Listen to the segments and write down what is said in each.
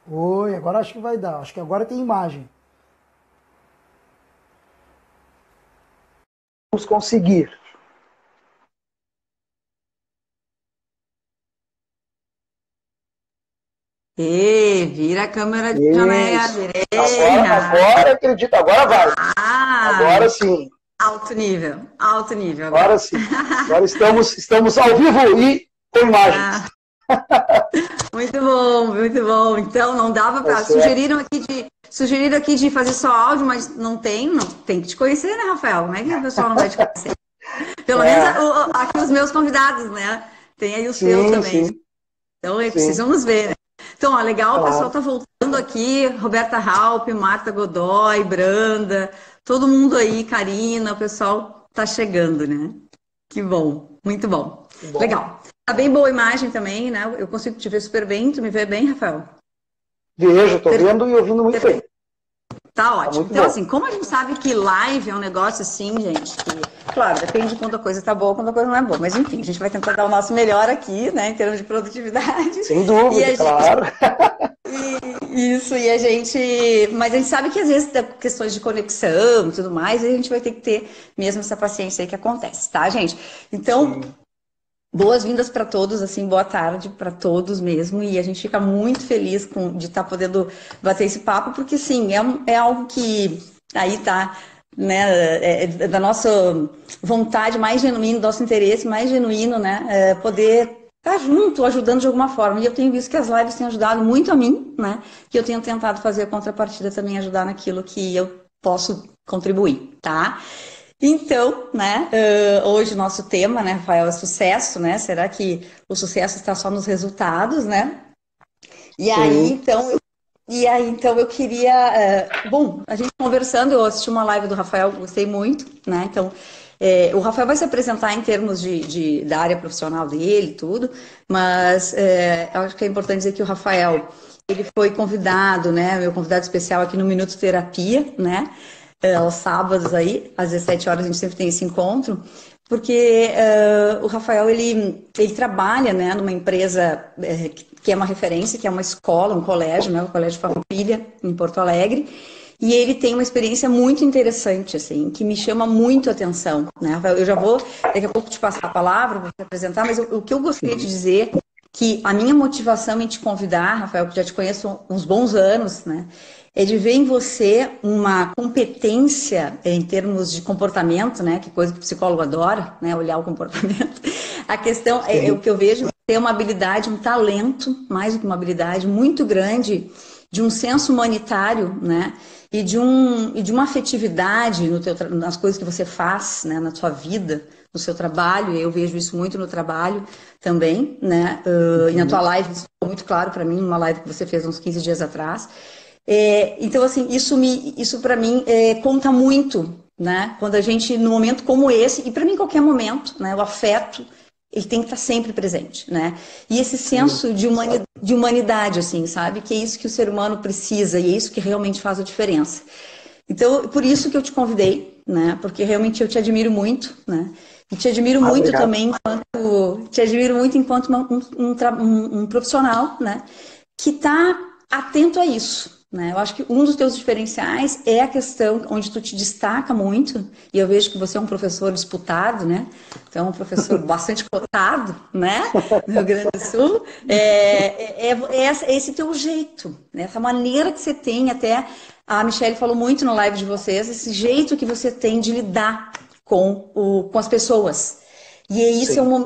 Oi, agora acho que vai dar. Acho que agora tem imagem. Vamos conseguir. Vira a câmera de Janaia Isso. direita. Agora acredito, agora vai. Agora Ah, sim, alto nível agora agora. sim. Agora estamos ao vivo e com imagens. Ah, muito bom, muito bom. Então não dava Tá para certo. sugeriram aqui de fazer só áudio, mas não tem que te conhecer, né, Rafael? Como é que o pessoal não vai te conhecer? Pelo menos É, aqui os meus convidados, né? Tem aí os teus sim, também. sim, Então, é, sim, precisamos ver, né? Então, ó, legal, o pessoal claro. tá voltando aqui, Roberta Halpe, Marta Godoy, Branda, todo mundo aí, Karina, o pessoal tá chegando, né? Que bom, muito bom. Que bom. Legal. Tá bem boa a imagem também, né? Eu consigo te ver super bem, tu me vê bem, Rafael? Vejo, estou Perfeito. vendo e ouvindo muito bem. Tá Tá ótimo. muito Então, bom. assim, como a gente sabe que live é um negócio assim, gente, que, claro, depende de quando a coisa tá boa, quando a coisa não é boa. Mas, enfim, a gente vai tentar dar o nosso melhor aqui, né, em termos de produtividade. Sem E dúvida, a gente claro. Isso, e a gente. Mas a gente sabe que às vezes tem questões de conexão e tudo mais, e a gente vai ter que ter mesmo essa paciência aí que acontece, tá, gente? Então, Sim. boas-vindas para todos, assim, boa tarde para todos mesmo, e a gente fica muito feliz de estar podendo bater esse papo, porque sim, é algo que aí tá. Né, da nossa vontade mais genuína, do nosso interesse mais genuíno, né, poder estar junto, ajudando de alguma forma. E eu tenho visto que as lives têm ajudado muito a mim, né? Que eu tenho tentado fazer a contrapartida também ajudar naquilo que eu posso contribuir, tá? Então, né, hoje o nosso tema, né, Rafael, é sucesso, né? Será que o sucesso está só nos resultados, né? E aí, Sim. então, eu queria, bom, a gente conversando, eu assisti uma live do Rafael, gostei muito, né? Então, o Rafael vai se apresentar em termos da área profissional dele, tudo, mas eu acho que é importante dizer que o Rafael, ele foi convidado, né? Meu convidado especial aqui no Minuto Terapia, né? Aos sábados aí, às 17 horas, a gente sempre tem esse encontro, porque o Rafael, ele trabalha, né, numa empresa que é uma referência, que é uma escola, um colégio, né, o Colégio Farroupilha, em Porto Alegre, e ele tem uma experiência muito interessante, assim, que me chama muito a atenção, né, Rafael? Eu já vou, daqui a pouco, te passar a palavra, vou te apresentar, mas o que eu gostaria de dizer, que a minha motivação em te convidar, Rafael, que já te conheço há uns bons anos, né, é de ver em você uma competência em termos de comportamento, né? Que coisa que o psicólogo adora, né? Olhar o comportamento. A questão é o Sim. que eu vejo ter uma habilidade, um talento, mais do que uma habilidade, muito grande de um senso humanitário, né? E de uma afetividade nas coisas que você faz, né? Na sua vida, no seu trabalho. Eu vejo isso muito no trabalho também, né? E na tua Uhum. live, isso ficou muito claro para mim, numa live que você fez uns 15 dias atrás. Então, assim, isso para mim conta muito, né? Quando a gente, num momento como esse, e para mim qualquer momento, né? O afeto, ele tem que estar sempre presente, né? E esse Sim. senso de humanidade, assim, sabe? Que é isso que o ser humano precisa e é isso que realmente faz a diferença. Então, por isso que eu te convidei, né? Porque realmente eu te admiro muito, né? E te admiro Ah, muito obrigado. também te admiro muito enquanto um profissional, né? Que está atento a isso. Né? Eu acho que um dos teus diferenciais é a questão onde tu te destaca muito, e eu vejo que você é um professor disputado, né? Então, um professor bastante cotado, né? No Rio Grande do Sul. Esse teu jeito, né? Essa maneira que você tem, até a Michelle falou muito no live de vocês, esse jeito que você tem de lidar com as pessoas. E Sim. isso é um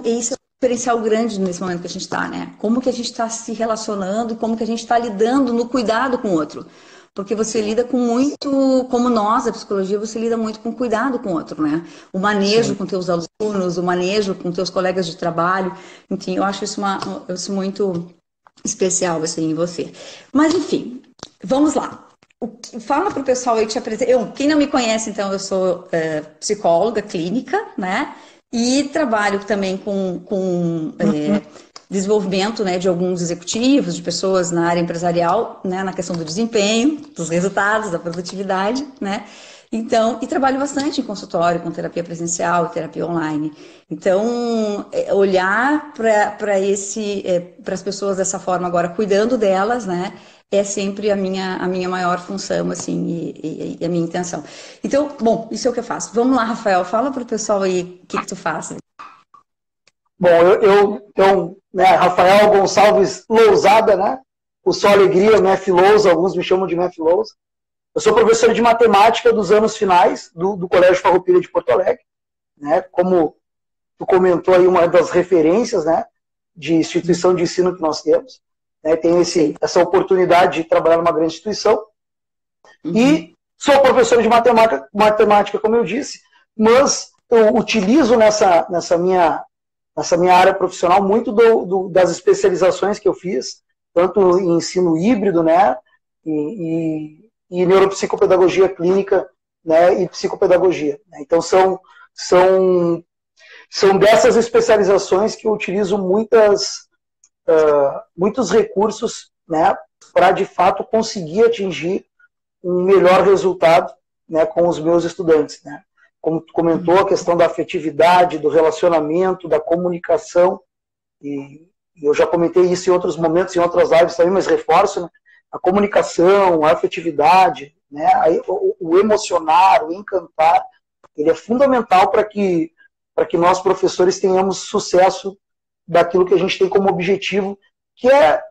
diferencial grande nesse momento que a gente está, né? Como que a gente está se relacionando, como que a gente está lidando no cuidado com o outro. Porque você Sim. lida com muito, como nós, a psicologia, você lida muito com cuidado com o outro, né? O manejo Sim. com teus alunos, o manejo com teus colegas de trabalho. Enfim, eu acho isso muito especial, assim, em você. Mas, enfim, vamos lá. Fala para o pessoal aí que te apresenta. Quem não me conhece, então, eu sou psicóloga clínica, né? E trabalho também com desenvolvimento, né, de alguns executivos, de pessoas na área empresarial, né, na questão do desempenho, dos resultados, da produtividade, né? Então, e trabalho bastante em consultório, com terapia presencial e terapia online. Então, olhar para as pessoas dessa forma agora, cuidando delas, né? é sempre a minha maior função, assim, e a minha intenção. Então, bom, isso é o que eu faço. Vamos lá, Rafael, fala para o pessoal aí o que tu faz. Bom, então, né, Rafael Gonçalves Lousada, né? O Só Alegria, Mef Lousa, alguns me chamam de Mef Lousa. Eu sou professor de matemática dos anos finais do Colégio Farroupilha de Porto Alegre, né? Como tu comentou aí, uma das referências, né, de instituição de ensino que nós temos. Né? Tenho essa oportunidade de trabalhar numa grande instituição. E sou professor de matemática, como eu disse, mas eu utilizo nessa minha área profissional muito das especializações que eu fiz, tanto em ensino híbrido, né, e neuropsicopedagogia clínica, né, e psicopedagogia. Então são dessas especializações que eu utilizo muitos recursos, né, para de fato conseguir atingir um melhor resultado, né, com os meus estudantes, né? Como tu comentou, a questão da afetividade, do relacionamento, da comunicação, e eu já comentei isso em outros momentos, em outras lives também, mas reforço, né? A comunicação, a afetividade, né? O emocionar, o encantar, ele é fundamental para que nós, professores, tenhamos sucesso daquilo que a gente tem como objetivo, que é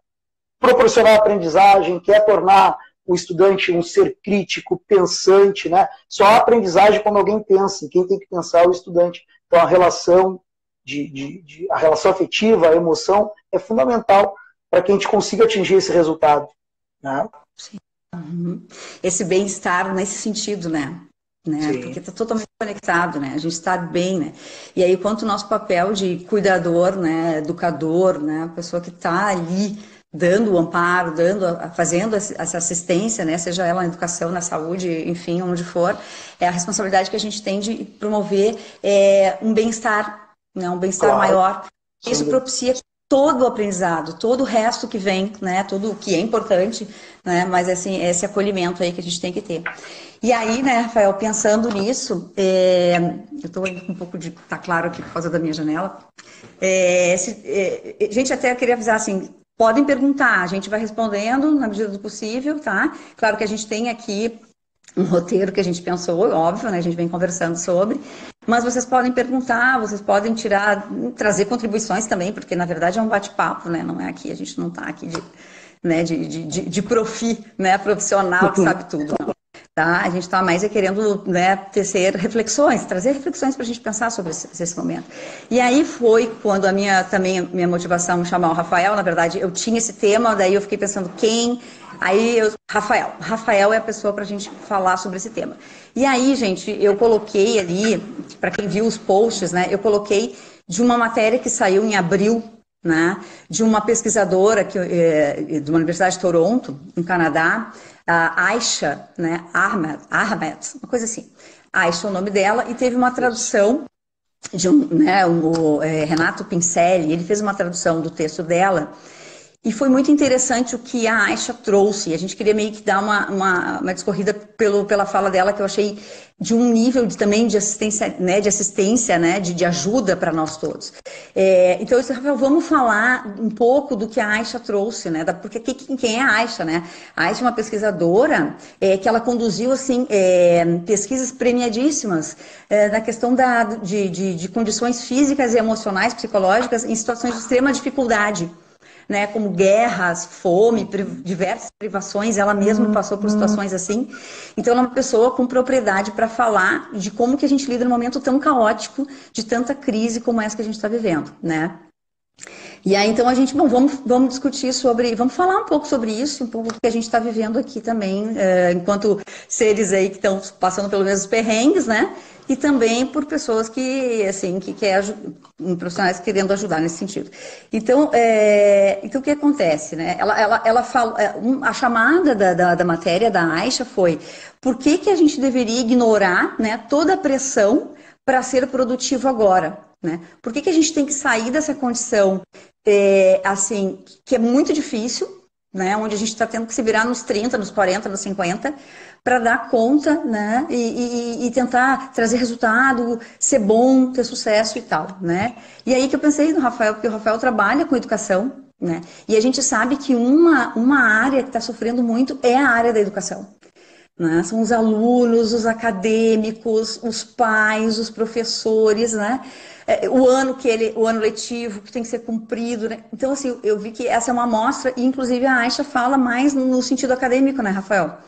proporcionar aprendizagem, que é tornar o estudante um ser crítico, pensante, né? Só há aprendizagem quando alguém pensa, quem tem que pensar é o estudante. Então a relação a relação afetiva, a emoção é fundamental para que a gente consiga atingir esse resultado, né? Sim. Esse bem-estar nesse sentido, né? Porque está totalmente conectado, né? A gente está bem, né? E aí, quanto o nosso papel de cuidador, né? Educador, né? A pessoa que está ali dando o amparo, fazendo essa assistência, né? Seja ela na educação, na saúde, enfim, onde for, é a responsabilidade que a gente tem de promover um bem-estar, né? Um bem-estar maior. Isso propicia todo o aprendizado, todo o resto que vem, né? Tudo o que é importante, né? Mas assim, esse acolhimento aí que a gente tem que ter. E aí, né, Rafael, pensando nisso, eu estou indo com um pouco de... Tá claro aqui por causa da minha janela. Gente, até queria avisar assim, podem perguntar, a gente vai respondendo na medida do possível, tá? Claro que a gente tem aqui um roteiro que a gente pensou, óbvio, né? A gente vem conversando sobre, mas vocês podem perguntar, vocês podem trazer contribuições também, porque na verdade é um bate-papo, né? Não é aqui, a gente não está aqui de profi, né? Profissional que sabe tudo, não. Tá? A gente está mais querendo, né, tecer reflexões, trazer reflexões para a gente pensar sobre esse momento. E aí foi quando a minha motivação chamar o Rafael, na verdade eu tinha esse tema, daí eu fiquei pensando quem, Rafael é a pessoa para a gente falar sobre esse tema. E aí, gente, eu coloquei ali, para quem viu os posts, né, eu coloquei de uma matéria que saiu em abril, né, de uma pesquisadora de uma Universidade de Toronto, no Canadá, a Aisha, né, Ahmed, uma coisa assim. Aisha é o nome dela, e teve uma tradução de o Renato Pincelli, ele fez uma tradução do texto dela, e foi muito interessante o que a Aisha trouxe. A gente queria meio que dar uma discorrida pela fala dela, que eu achei de um nível também de assistência, né, de ajuda para nós todos. Então, eu disse, Rafael, vamos falar um pouco do que a Aisha trouxe, né? Porque quem é a Aisha, né? A Aisha é uma pesquisadora que ela conduziu assim, pesquisas premiadíssimas na questão de condições físicas e emocionais, psicológicas, em situações de extrema dificuldade. Né, como guerras, fome, diversas privações, ela mesma passou por situações assim. Então, ela é uma pessoa com propriedade para falar de como que a gente lida num momento tão caótico, de tanta crise como essa que a gente está vivendo, né? E aí, então, a gente, vamos discutir vamos falar um pouco sobre isso, um pouco do que a gente está vivendo aqui também, enquanto seres aí que estão passando pelos mesmos perrengues, né? E também por pessoas que profissionais querendo ajudar nesse sentido. Então, o que acontece, né? Ela fala, a chamada da matéria da Aisha foi: por que a gente deveria ignorar, né, toda a pressão para ser produtivo agora, né? Por que a gente tem que sair dessa condição assim, que é muito difícil, né, onde a gente está tendo que se virar nos 30, nos 40, nos 50, para dar conta, né, e tentar trazer resultado, ser bom, ter sucesso e tal, né? E aí que eu pensei no Rafael, porque o Rafael trabalha com educação, né? E a gente sabe que uma área que está sofrendo muito é a área da educação, né? São os alunos, os acadêmicos, os pais, os professores, né? O ano letivo que tem que ser cumprido, né? Então, assim, eu vi que essa é uma amostra, e inclusive a Aisha fala mais no sentido acadêmico, né, Rafael?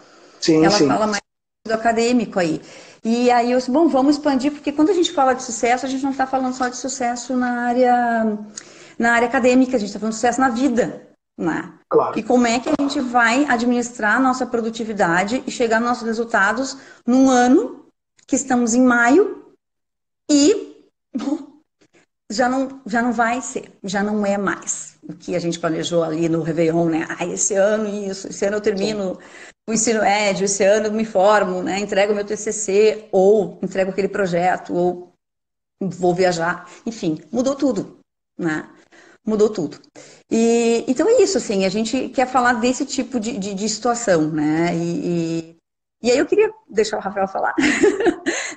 Sim, Ela sim. fala mais no sentido acadêmico aí. E aí eu disse, bom, vamos expandir, porque quando a gente fala de sucesso, a gente não está falando só de sucesso na área acadêmica, a gente está falando de sucesso na vida, né? Claro. E como é que a gente vai administrar a nossa produtividade e chegar nos nossos resultados num ano que estamos em maio e já não vai ser, já não é mais o que a gente planejou ali no Réveillon, né? Ah, esse ano isso, esse ano eu termino o ensino médio, esse ano eu me formo, né? Entrego o meu TCC, ou entrego aquele projeto, ou vou viajar. Enfim, mudou tudo, né? Mudou tudo. E, então é isso, assim, a gente quer falar desse tipo de situação, né? E aí eu queria deixar o Rafael falar,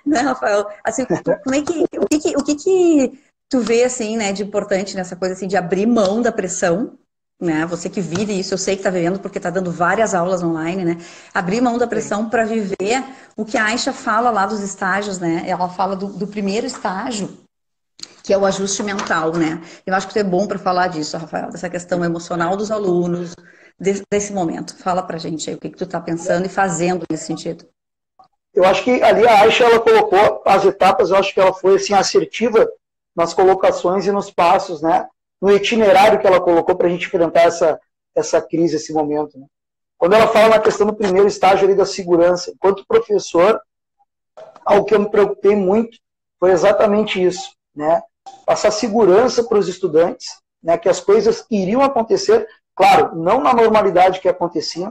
né, Rafael? Assim, como é o que tu vê, assim, né, de importante nessa coisa, assim, de abrir mão da pressão, né? Você que vive isso, eu sei que está vivendo porque está dando várias aulas online, né? Abrir mão da pressão para viver o que a Aisha fala lá dos estágios, né? Ela fala do primeiro estágio, que é o ajuste mental, né? Eu acho que tu é bom para falar disso, Rafael, dessa questão emocional dos alunos, desse momento. Fala pra gente aí o que tu tá pensando e fazendo nesse sentido. Eu acho que ali a Aisha, ela colocou as etapas, eu acho que ela foi assim, assertiva nas colocações e nos passos, né? No itinerário que ela colocou para a gente enfrentar essa crise, esse momento. Né? Quando ela fala na questão do primeiro estágio ali da segurança, enquanto professor, algo que eu me preocupei muito foi exatamente isso, né? Passar segurança para os estudantes, né? Que as coisas iriam acontecer, claro, não na normalidade que aconteciam,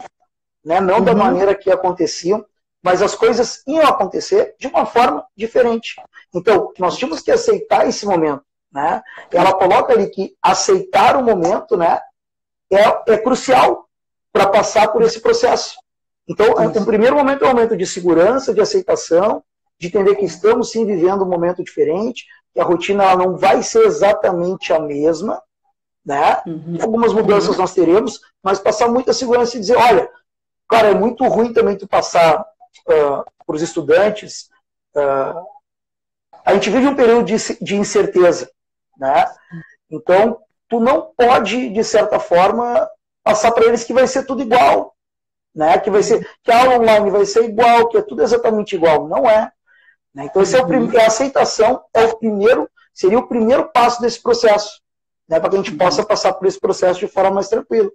né? Não da maneira que aconteciam, mas as coisas iam acontecer de uma forma diferente. Então, nós tínhamos que aceitar esse momento, né? Ela coloca ali que aceitar o momento, né, é crucial para passar por esse processo. Então, o primeiro momento é um momento de segurança, de aceitação, de entender que estamos sim vivendo um momento diferente, que a rotina ela não vai ser exatamente a mesma, né? Algumas mudanças nós teremos, mas passar muita segurança e dizer, olha, cara, é muito ruim também tu passar para os estudantes. A gente vive um período de incerteza, né? Então, tu não pode, de certa forma, passar para eles que vai ser tudo igual, né? Que a aula online vai ser igual, que é tudo exatamente igual. Não é. Né? Então, esse a aceitação seria o primeiro passo desse processo, né? Para que a gente possa passar por esse processo de forma mais tranquila.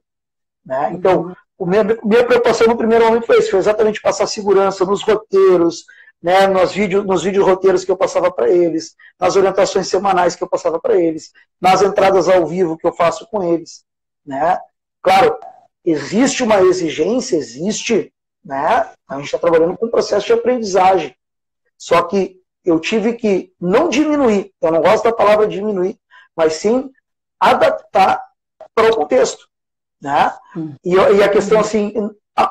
Né? Então, minha preocupação no primeiro momento foi isso, foi exatamente passar segurança nos roteiros, né, nos vídeos roteiros que eu passava para eles, nas orientações semanais que eu passava para eles, nas entradas ao vivo que eu faço com eles. Né? Claro, existe uma exigência, né? A gente está trabalhando com um processo de aprendizagem. Só que eu tive que não diminuir, eu não gosto da palavra diminuir, mas sim adaptar para o contexto. Né? E a questão assim,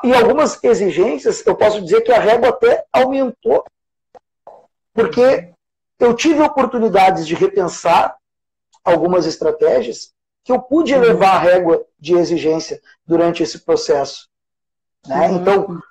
em algumas exigências, eu posso dizer que a régua até aumentou, porque eu tive oportunidades de repensar algumas estratégias que eu pude elevar a régua de exigência durante esse processo. Né? Então,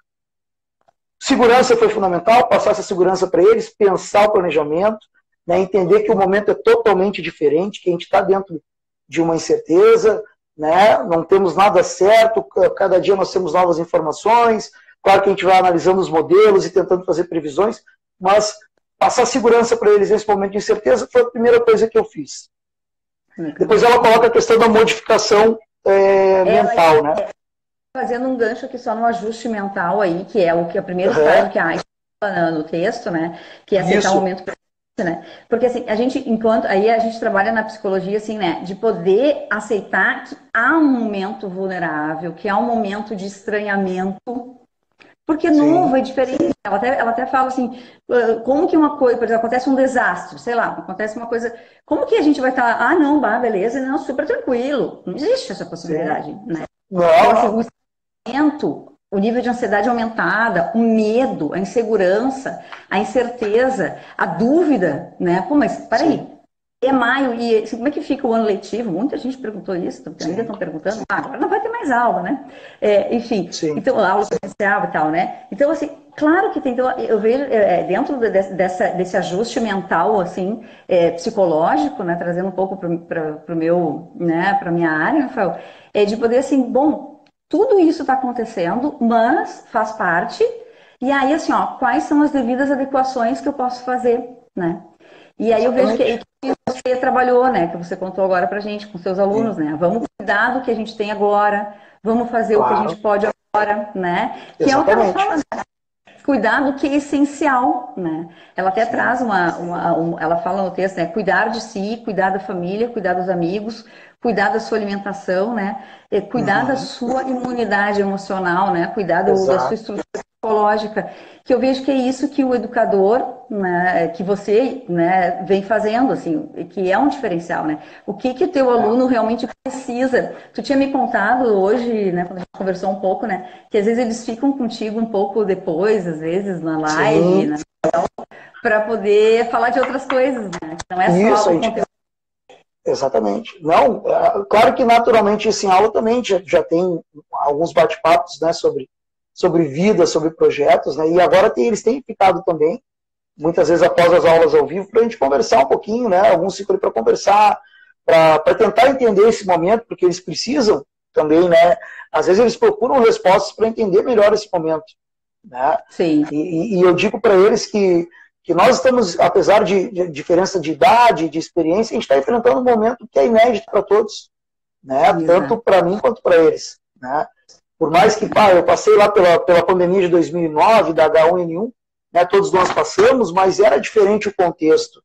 segurança foi fundamental, passar essa segurança para eles, pensar o planejamento, né? Entender que o momento é totalmente diferente, que a gente está dentro de uma incerteza, né? Não temos nada certo, cada dia nós temos novas informações, claro que a gente vai analisando os modelos e tentando fazer previsões, mas passar segurança para eles nesse momento de incerteza foi a primeira coisa que eu fiz. Depois ela coloca a questão da modificação mental, né? Fazendo um gancho aqui só no ajuste mental aí, que é o primeiro estágio que a Aisha fala no texto, né? Que é aceitar o momento presente, né? Porque assim, aí a gente trabalha na psicologia assim, né? De poder aceitar que há um momento vulnerável, que há um momento de estranhamento, porque novo é diferente. Ela até fala assim, como que uma coisa, por exemplo, acontece um desastre, sei lá, acontece uma coisa, como que a gente vai estar, não, beleza, não, super tranquilo. Não existe essa possibilidade, né? Então, assim, o nível de ansiedade aumentada, o medo, a insegurança, a incerteza, a dúvida, né? Pô, mas peraí, é maio, e assim, como é que fica o ano letivo? Muita gente perguntou isso, ainda estão perguntando. Agora não vai ter mais aula, né? Enfim, Sim. então, aula presencial e tal, né? Então, assim, claro que tem. Então, eu vejo dentro desse ajuste mental, assim, psicológico, né? Trazendo um pouco para meu, né? Para minha área, Rafael, de poder, assim, bom, tudo isso está acontecendo, mas faz parte. E aí, assim, ó, quais são as devidas adequações que eu posso fazer, né? E aí eu vejo que você trabalhou, né? Que você contou agora pra gente, com seus alunos, né? Vamos cuidar do que a gente tem agora, vamos fazer o que a gente pode agora, né? Que é o que ela fala, né? Cuidar do que é essencial, né? Ela até traz ela fala no texto, né? Cuidar de si, cuidar da família, cuidar dos amigos, cuidar da sua alimentação, né? Cuidar da sua imunidade emocional, né? Cuidar da sua estrutura psicológica, que eu vejo que é isso que o educador, né, que você, né, vem fazendo, assim, que é um diferencial, né? O que o teu aluno realmente precisa? Tu tinha me contado hoje, né, quando a gente conversou um pouco, né, que às vezes eles ficam contigo um pouco depois, às vezes na live, né, para poder falar de outras coisas, né? Não é só isso, o conteúdo. Exatamente. Não, claro que naturalmente isso em aula também já tem alguns bate-papos, né, sobre vida, sobre projetos, né, e agora eles têm ficado também, muitas vezes após as aulas ao vivo, para a gente conversar um pouquinho, né, alguns ficam ali para conversar, para tentar entender esse momento, porque eles precisam também, né, às vezes eles procuram respostas para entender melhor esse momento, né. Sim. E eu digo para eles que nós estamos, apesar de diferença de idade, de experiência, a gente está enfrentando um momento que é inédito para todos, né? Tanto para mim quanto para eles, né? Por mais que, eu passei lá pela pandemia de 2009, da H1N1, né? Todos nós passamos, mas era diferente o contexto,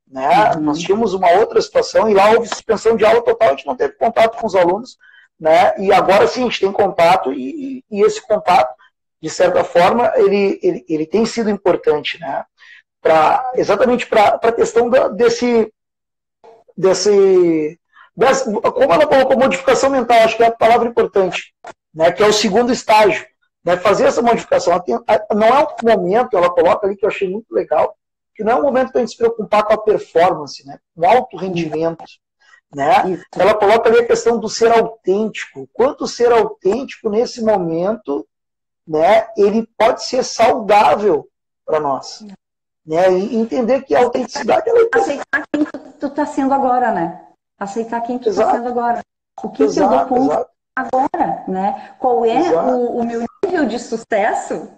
né? Nós tínhamos uma outra situação e lá houve suspensão de aula total, a gente não teve contato com os alunos, né? E agora sim, a gente tem contato e esse contato, de certa forma, ele tem sido importante, né? Exatamente para a questão como ela colocou, modificação mental, acho que é a palavra importante, né, que é o segundo estágio, né, fazer essa modificação. Não é um momento, ela coloca ali que eu achei muito legal, que não é um momento para a gente se preocupar com a performance, né, com o alto rendimento, né? Ela coloca ali a questão do ser autêntico. Quanto ser autêntico nesse momento, né, ele pode ser saudável para nós. Né, e entender que a autenticidade... Aceitar quem tu está sendo agora, né? Aceitar quem tu está sendo agora. O que eu dou conta agora, né? Qual é o meu nível de sucesso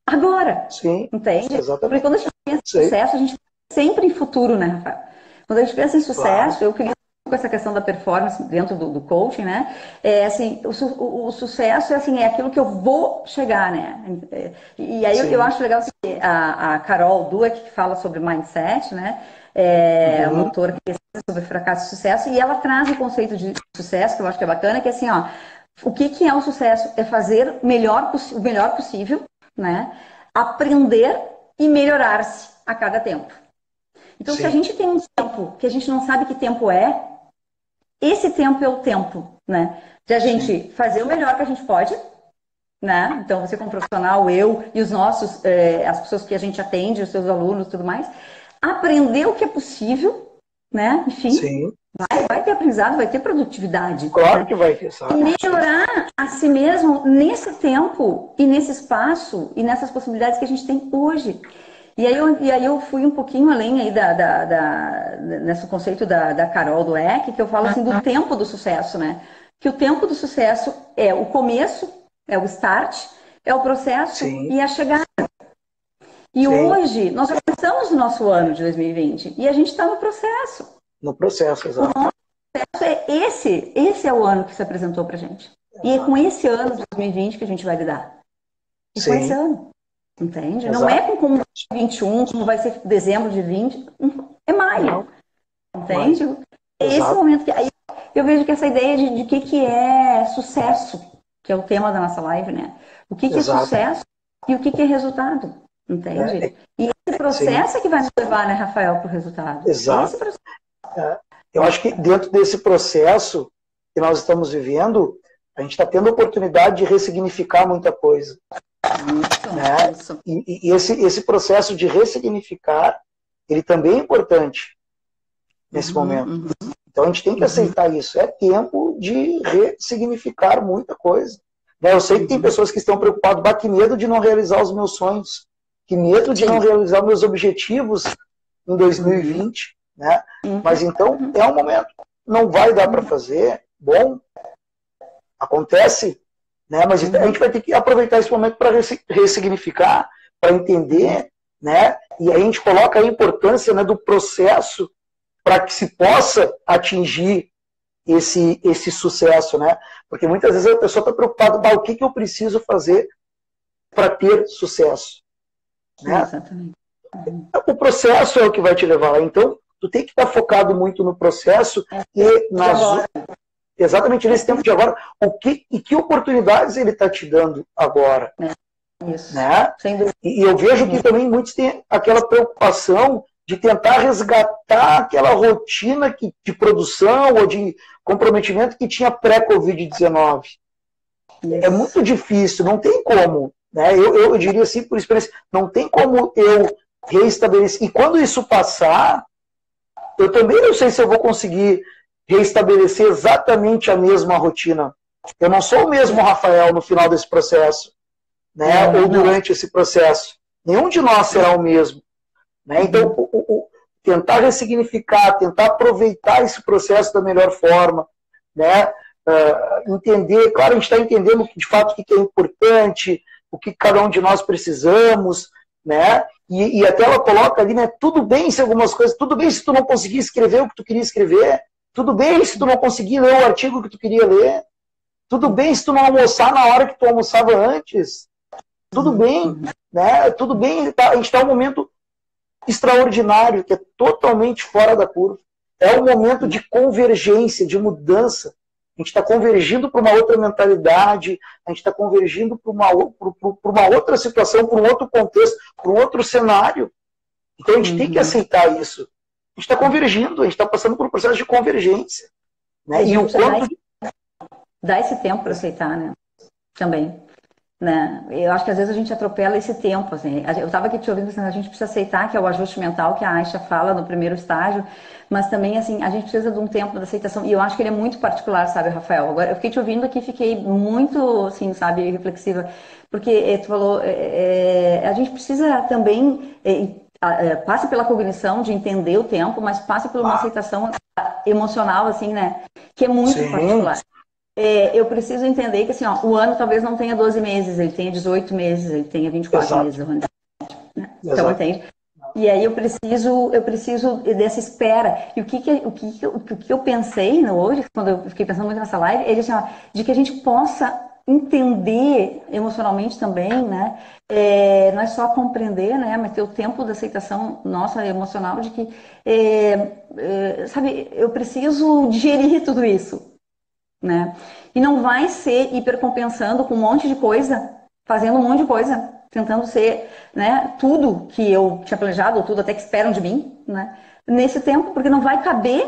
agora? Sim, entende? Exatamente. Porque quando a gente pensa em sucesso, a gente pensa sempre em futuro, né, Rafael? Quando a gente pensa em sucesso, eu queria com essa questão da performance dentro do coaching, né? Assim, o sucesso é aquilo que eu vou chegar, né? E aí eu acho legal assim, a Carol Dweck, que fala sobre mindset, né? Uma autora que pesquisa sobre fracasso e sucesso, e ela traz o conceito de sucesso, que eu acho que é bacana, que é assim, ó, o que é o sucesso? É fazer o melhor possível, né? Aprender e melhorar-se a cada tempo. Então, se a gente tem um tempo que a gente não sabe que tempo é, esse tempo é o tempo, né? De a gente fazer o melhor que a gente pode, né? Então, você como profissional, eu e os nossos, as pessoas que a gente atende, os seus alunos e tudo mais, aprender o que é possível, né? Enfim, vai ter aprendizado, vai ter produtividade. Claro que vai ter, sabe? E melhorar a si mesmo nesse tempo e nesse espaço e nessas possibilidades que a gente tem hoje. E aí eu fui um pouquinho além aí nesse conceito da Carol Dweck, que eu falo assim do tempo do sucesso, né? Que o tempo do sucesso é o começo, é o start, é o processo e a chegada. E hoje, nós já começamos o nosso ano de 2020 e a gente está no processo. No processo, exato. O nosso processo é esse é o ano que se apresentou pra gente. E é com esse ano de 2020 que a gente vai lidar. E com esse ano. Entende? Exato. Não é como 21, como vai ser dezembro de 20, é maio. Entende? É esse momento que aí eu vejo que essa ideia de que é sucesso, que é o tema da nossa live, né? O que é sucesso e o que é resultado, entende? E esse processo é que vai nos levar, né, Rafael, para o resultado. Exato. Eu acho que dentro desse processo que nós estamos vivendo, a gente está tendo a oportunidade de ressignificar muita coisa. Né? E esse processo de ressignificar, ele também é importante. nesse momento. Então a gente tem que aceitar isso. É tempo de ressignificar muita coisa. Né? Eu sei que tem pessoas que estão preocupadas, que medo de não realizar os meus sonhos, que medo de não realizar meus objetivos em 2020. Né? Mas então é um momento. Não vai dar para fazer. Bom, acontece. Né? Mas a gente vai ter que aproveitar esse momento para ressignificar, para entender, né? E a gente coloca a importância, né, do processo para que se possa atingir esse sucesso, né? Porque muitas vezes a pessoa está preocupada, o que eu preciso fazer para ter sucesso, né? Exatamente. O processo é o que vai te levar lá. Então, tu tem que estar focado muito no processo e exatamente nesse tempo de agora, que oportunidades ele está te dando agora. Isso. Né? E eu vejo que também muitos têm aquela preocupação de tentar resgatar aquela rotina de produção ou de comprometimento que tinha pré-Covid-19. É muito difícil, não tem como. Né? Eu diria assim, por experiência, não tem como eu reestabelecer. E quando isso passar, eu também não sei se eu vou conseguir reestabelecer exatamente a mesma rotina. Eu não sou o mesmo Rafael no final desse processo, né? Ou durante esse processo. Nenhum de nós será o mesmo. Né? Então, tentar ressignificar, tentar aproveitar esse processo da melhor forma, né? Entender, claro, a gente está entendendo de fato o que é importante, o que cada um de nós precisamos, né? E até ela coloca ali, né? Tudo bem se algumas coisas, tudo bem se tu não conseguir escrever o que tu queria escrever, tudo bem se tu não conseguir ler o artigo que tu queria ler, tudo bem se tu não almoçar na hora que tu almoçava antes, tudo bem, né? Tudo bem, a gente está num momento extraordinário, que é totalmente fora da curva. É um momento de convergência, de mudança. A gente está convergindo para uma outra mentalidade, a gente está convergindo para uma outra situação, para um outro contexto, para um outro cenário. Então a gente tem que aceitar isso. A gente está convergindo, a gente está passando por um processo de convergência. Né? E o quanto... Dá esse tempo para aceitar, né? Também. Né? Eu acho que às vezes a gente atropela esse tempo. Assim. Eu estava aqui te ouvindo pensando, a gente precisa aceitar que é o ajuste mental que a Aisha fala no primeiro estágio, mas também assim, a gente precisa de um tempo de aceitação. E eu acho que ele é muito particular, sabe, Rafael? Agora, eu fiquei te ouvindo aqui, fiquei muito, assim, sabe, reflexiva, porque tu falou, a gente precisa também, passe pela cognição de entender o tempo, mas passe por uma aceitação emocional, assim, né, que é muito particular. Eu preciso entender que assim, o ano talvez não tenha 12 meses, ele tenha 18 meses, ele tenha 24 meses. Né? Então, entende? E aí eu preciso dessa espera. E o que eu pensei hoje, quando eu fiquei pensando muito nessa live, é de que a gente possa entender emocionalmente também, né? Não é só compreender, né? Mas ter o tempo da aceitação nossa emocional de que, sabe, eu preciso digerir tudo isso. Né? E não vai ser hipercompensando com um monte de coisa, fazendo um monte de coisa, tentando ser, né, tudo que eu tinha planejado, ou tudo até que esperam de mim, né, nesse tempo, porque não vai caber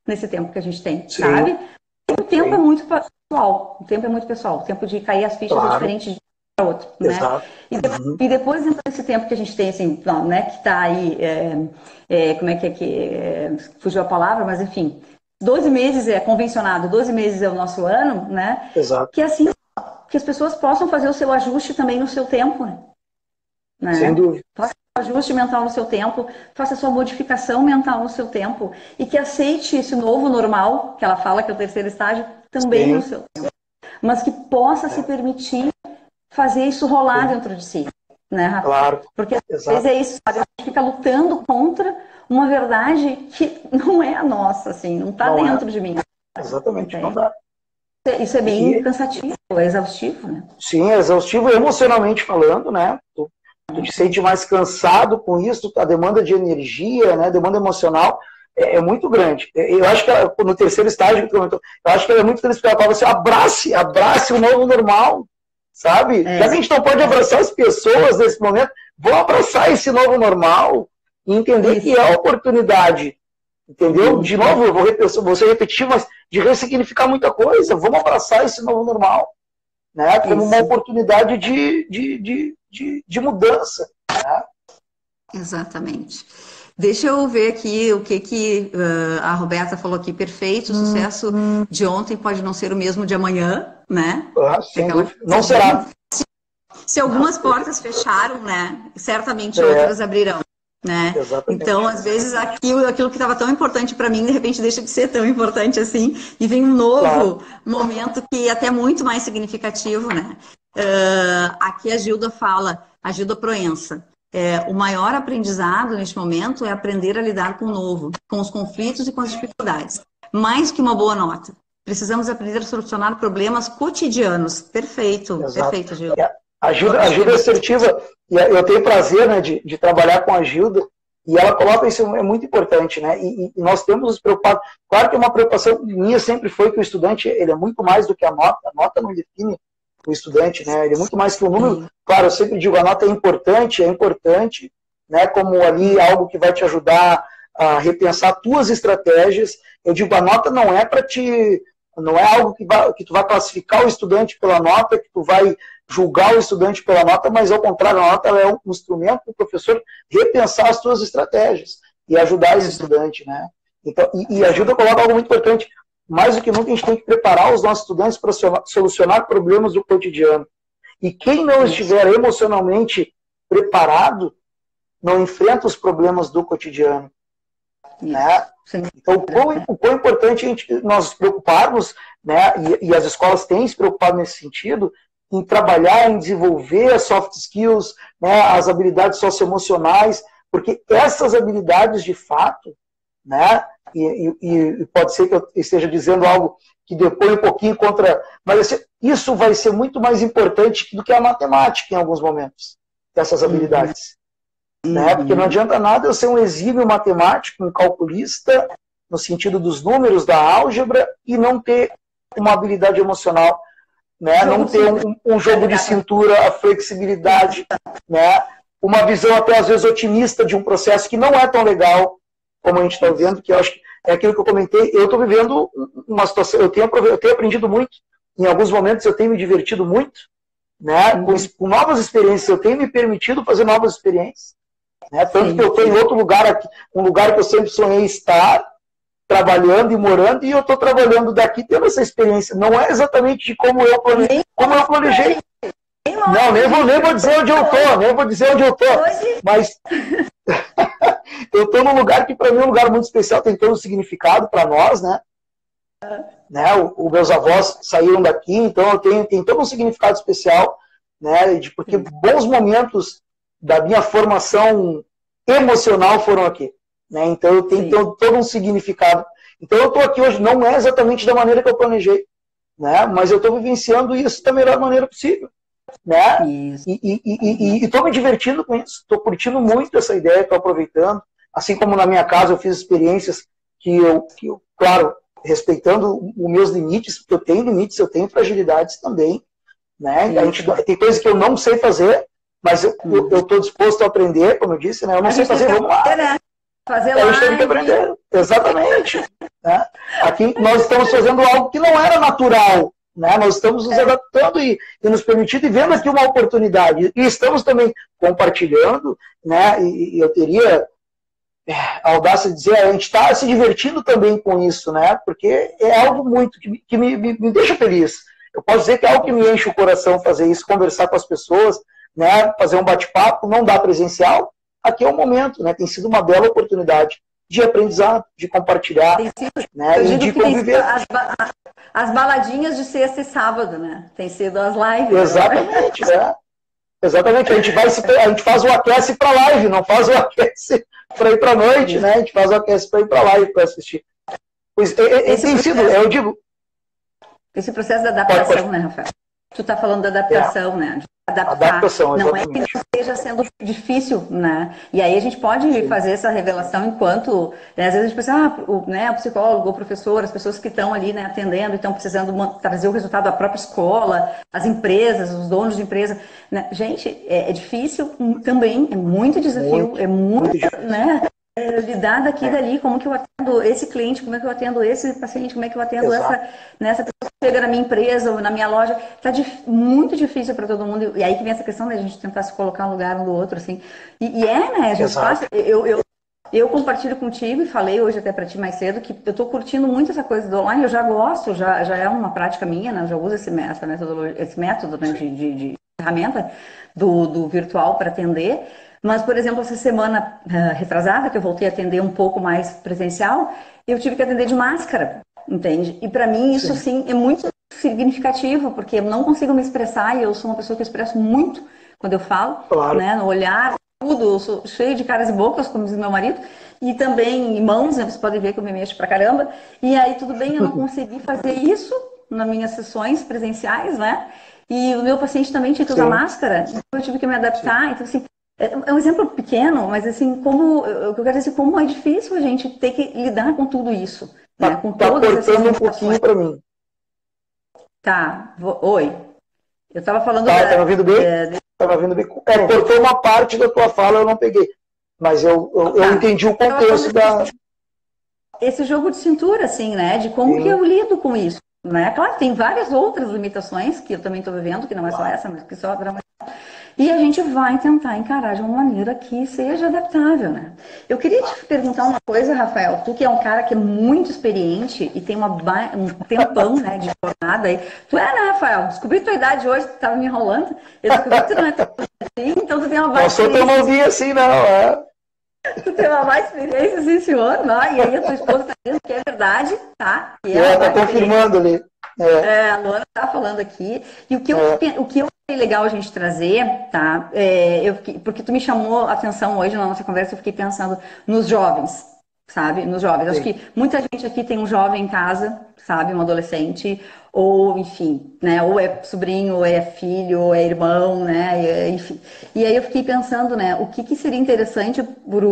nesse tempo que a gente tem, sabe? O tempo é muito pessoal, o tempo de cair as fichas é diferente de para outro, né? E depois dentro desse tempo que a gente tem, assim, né, que está aí, como é que fugiu a palavra, mas enfim, 12 meses é convencionado, 12 meses é o nosso ano, né? Exato. Que assim, que as pessoas possam fazer o seu ajuste também no seu tempo, né? Sem dúvida. Faça o ajuste mental no seu tempo, faça a sua modificação mental no seu tempo e que aceite esse novo normal, que ela fala que é o terceiro estágio, também no seu tempo. Mas que possa se permitir fazer isso rolar dentro de si, né, Rafa? Claro. Porque às vezes é isso, sabe? A gente fica lutando contra uma verdade que não é a nossa, assim, não está dentro de mim. Exatamente, não dá. Isso é bem cansativo, é exaustivo, né? Sim, é exaustivo emocionalmente falando, né? Tu te sente mais cansado com isso, a demanda de energia, né? A demanda emocional é muito grande. Eu acho que no terceiro estágio que tu comentou, eu acho que ela é muito feliz porque ela fala assim, abrace o novo normal, sabe? Já que a gente não pode abraçar as pessoas nesse momento, vamos abraçar esse novo normal e entender que é a oportunidade, entendeu? De novo, eu vou ser repetitivo, mas de ressignificar muita coisa, vamos abraçar esse novo normal, né? Como uma oportunidade de mudança. Né? Exatamente. Deixa eu ver aqui o que a Roberta falou aqui. Perfeito, o sucesso de ontem pode não ser o mesmo de amanhã, né? Sem dúvida. Não será. Se algumas portas fecharam, né? Certamente outras abrirão, né? Exatamente. Então, às vezes, aquilo que estava tão importante para mim, de repente deixa de ser tão importante assim, e vem um novo momento que é até muito mais significativo, né? Aqui a Gilda fala, a Gilda Proença. O maior aprendizado neste momento é aprender a lidar com o novo, com os conflitos e com as dificuldades. Mais que uma boa nota. Precisamos aprender a solucionar problemas cotidianos. Perfeito, perfeito, Gilda. A Gilda é assertiva, e eu tenho prazer, né, de trabalhar com a Gilda, e ela coloca isso, é muito importante, né? E nós temos nos preocupado. Claro que uma preocupação minha sempre foi que o estudante ele é muito mais do que a nota não define o estudante, né? Ele é muito mais que o número. Claro, eu sempre digo, a nota é importante, né? Como ali algo que vai te ajudar a repensar tuas estratégias. Eu digo, a nota não é para não é algo que tu vai classificar o estudante pela nota, que tu vai julgar o estudante pela nota, mas ao contrário, a nota é um instrumento para o professor repensar as suas estratégias e ajudar esse estudante, né? Então, e ajuda a colocar algo muito importante. Mais do que nunca, a gente tem que preparar os nossos estudantes para solucionar problemas do cotidiano. E quem não estiver emocionalmente preparado, não enfrenta os problemas do cotidiano. Né? Então, o quão importante nós nos preocuparmos, né? E as escolas têm se preocupado nesse sentido, em trabalhar, em desenvolver as soft skills, né? As habilidades socioemocionais, porque essas habilidades, de fato, né? E pode ser que eu esteja dizendo algo que depõe um pouquinho contra... Mas isso vai ser muito mais importante do que a matemática em alguns momentos, dessas habilidades. Né? Porque não adianta nada eu ser um exímio matemático, um calculista, no sentido dos números, da álgebra, e não ter uma habilidade emocional, né? Não ter um jogo de cintura, a flexibilidade, né? Uma visão até às vezes otimista de um processo que não é tão legal como a gente está vendo, que eu acho que é aquilo que eu comentei. Eu estou vivendo uma situação, eu tenho aprendido muito, em alguns momentos eu tenho me divertido muito, né? Com novas experiências, eu tenho me permitido fazer novas experiências. Né? Tanto que eu estou em outro lugar aqui, um lugar que eu sempre sonhei estar, trabalhando e morando, e eu estou trabalhando daqui, tendo essa experiência. Não é exatamente de como eu planejei. Não, nem vou dizer onde eu estou, mas eu estou num lugar que para mim é um lugar muito especial, tem todo um significado para nós, né? Os meus avós saíram daqui, então tem todo um significado especial, né? Porque bons momentos da minha formação emocional foram aqui. Né? Então eu tenho todo um significado. Então eu estou aqui hoje, não é exatamente da maneira que eu planejei, né? Mas eu estou vivenciando isso da melhor maneira possível. Né? E estou me divertindo com isso, estou curtindo muito essa ideia, estou aproveitando. Assim como na minha casa eu fiz experiências que eu claro, respeitando os meus limites, porque eu tenho limites, eu tenho fragilidades também. Né? Tem coisas que eu não sei fazer, mas eu estou disposto a aprender, como eu disse, né? Eu não sei fazer, vamos lá. Fazer a gente tem que aprender. Exatamente. Né? Aqui nós estamos fazendo algo que não era natural. Né? Nós estamos nos adaptando e nos permitindo e vendo aqui uma oportunidade. E estamos também compartilhando, né? E eu teria a audácia de dizer, a gente está se divertindo também com isso, né? Porque é algo muito que me deixa feliz. Eu posso dizer que é algo que me enche o coração fazer isso, conversar com as pessoas, né, fazer um bate-papo, não dá presencial, aqui é o momento, né, tem sido uma bela oportunidade de aprendizado, de compartilhar, né, e de conviver. As baladinhas de sexta e sábado, né, tem sido as lives. Exatamente, né? Exatamente, a gente faz o aquece para live, não faz o aquece para ir para a noite, né, a gente faz o aquece para ir para live, para assistir. Pois, tem sido, eu digo... Esse processo da adaptação, né, Rafael? Tu está falando da adaptação, né? Adaptação, não é que não esteja sendo difícil, né? E aí a gente pode fazer essa revelação enquanto, né, às vezes a gente pensa, o psicólogo, o professor, as pessoas que estão ali, né, atendendo e estão precisando trazer o resultado da própria escola, as empresas, os donos de empresa, né? Gente, é difícil também, é muito desafio, é muito, né? Lidar daqui e dali, como que eu atendo esse cliente, como é que eu atendo esse paciente, como é que eu atendo essa pessoa que chega na minha empresa ou na minha loja, tá muito difícil para todo mundo, e aí que vem essa questão da gente tentar se colocar no lugar um do outro, assim, né, a gente passa, eu compartilho contigo e falei hoje até para ti mais cedo que eu estou curtindo muito essa coisa do online, eu já gosto, já é uma prática minha, né? Eu já uso essa metodologia, esse método, né, de ferramenta do virtual para atender. Mas, por exemplo, essa semana retrasada, que eu voltei a atender um pouco mais presencial, eu tive que atender de máscara, entende? E para mim isso, sim, é muito significativo, porque eu não consigo me expressar e eu sou uma pessoa que expresso muito quando eu falo, Claro. né? No olhar, tudo, eu sou cheio de caras e bocas, como diz meu marido, e também em mãos, né? Vocês podem ver que eu me mexo pra caramba. E aí, tudo bem, eu não consegui fazer isso nas minhas sessões presenciais, né? E o meu paciente também tinha que usar máscara, então eu tive que me adaptar. Então, assim, é um exemplo pequeno, mas assim, como eu quero dizer, como é difícil a gente ter que lidar com tudo isso, né? Com todas essas cortando um pouquinho para mim. Tá, oi. Eu estava falando tá me ouvindo bem? Tá me ouvindo bem? Cortou uma parte da tua fala, eu não peguei. Mas eu entendi o contexto da... Esse jogo de cintura, assim, né? De como que eu lido com isso, né? Claro, tem várias outras limitações que eu também estou vivendo, que não é só essa, mas que só a grama. E a gente vai tentar encarar de uma maneira que seja adaptável, né? Eu queria te perguntar uma coisa, Rafael. Tu que é um cara que é muito experiente e tem um tempão, né, de jornada aí. Tu né, Rafael? Descobri tua idade hoje, tu estava me enrolando. Eu descobri que tu não é tão assim, então tu tem uma mais experiência. Eu sou tão novinho assim, não, Tu tem uma mais experiência, sim, senhor. Não? E aí a tua esposa está dizendo que é verdade, tá? E ela está confirmando ali. A Luana está falando aqui. E o que eu achei legal a gente trazer, tá? Porque tu me chamou a atenção hoje na nossa conversa, eu fiquei pensando nos jovens, sabe? Nos jovens. Acho que muita gente aqui tem um jovem em casa, sabe? Um adolescente, ou enfim, né? Ou é sobrinho, ou é filho, ou é irmão, né? Enfim. E aí eu fiquei pensando, né? O que seria interessante para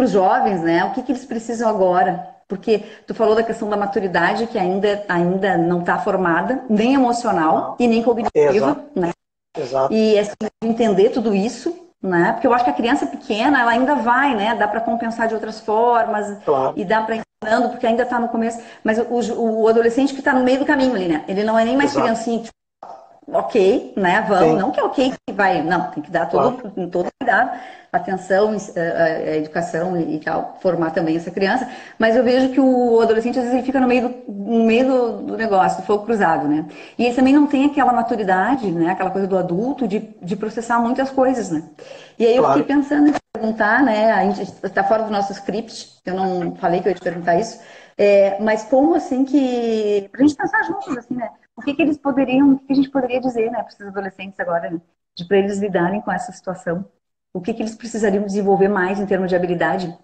os jovens, né? O que eles precisam agora? Porque tu falou da questão da maturidade que ainda não está formada, nem emocional e nem cognitiva, né? Exato. E assim, entender tudo isso, né? Porque eu acho que a criança pequena, ela ainda vai, né? Dá para compensar de outras formas, e dá para ir ensinando, porque ainda está no começo. Mas o adolescente que está no meio do caminho ali, né? Ele não é nem mais criancinha, tipo, ok, né? Vamos, não que é ok que vai, não, tem que dar todo cuidado, atenção, a educação e tal, formar também essa criança, mas eu vejo que o adolescente às vezes ele fica no meio do negócio, do fogo cruzado, né? E ele também não tem aquela maturidade, né? Aquela coisa do adulto de processar muitas coisas, né? E aí eu fiquei pensando em perguntar, né? A gente está fora do nosso script, eu não falei que eu ia te perguntar isso, mas como assim que... Pra gente pensar juntos, assim, né? O que eles poderiam, o que a gente poderia dizer, né, para esses adolescentes agora, né, para eles lidarem com essa situação? O que eles precisariam desenvolver mais em termos de habilidade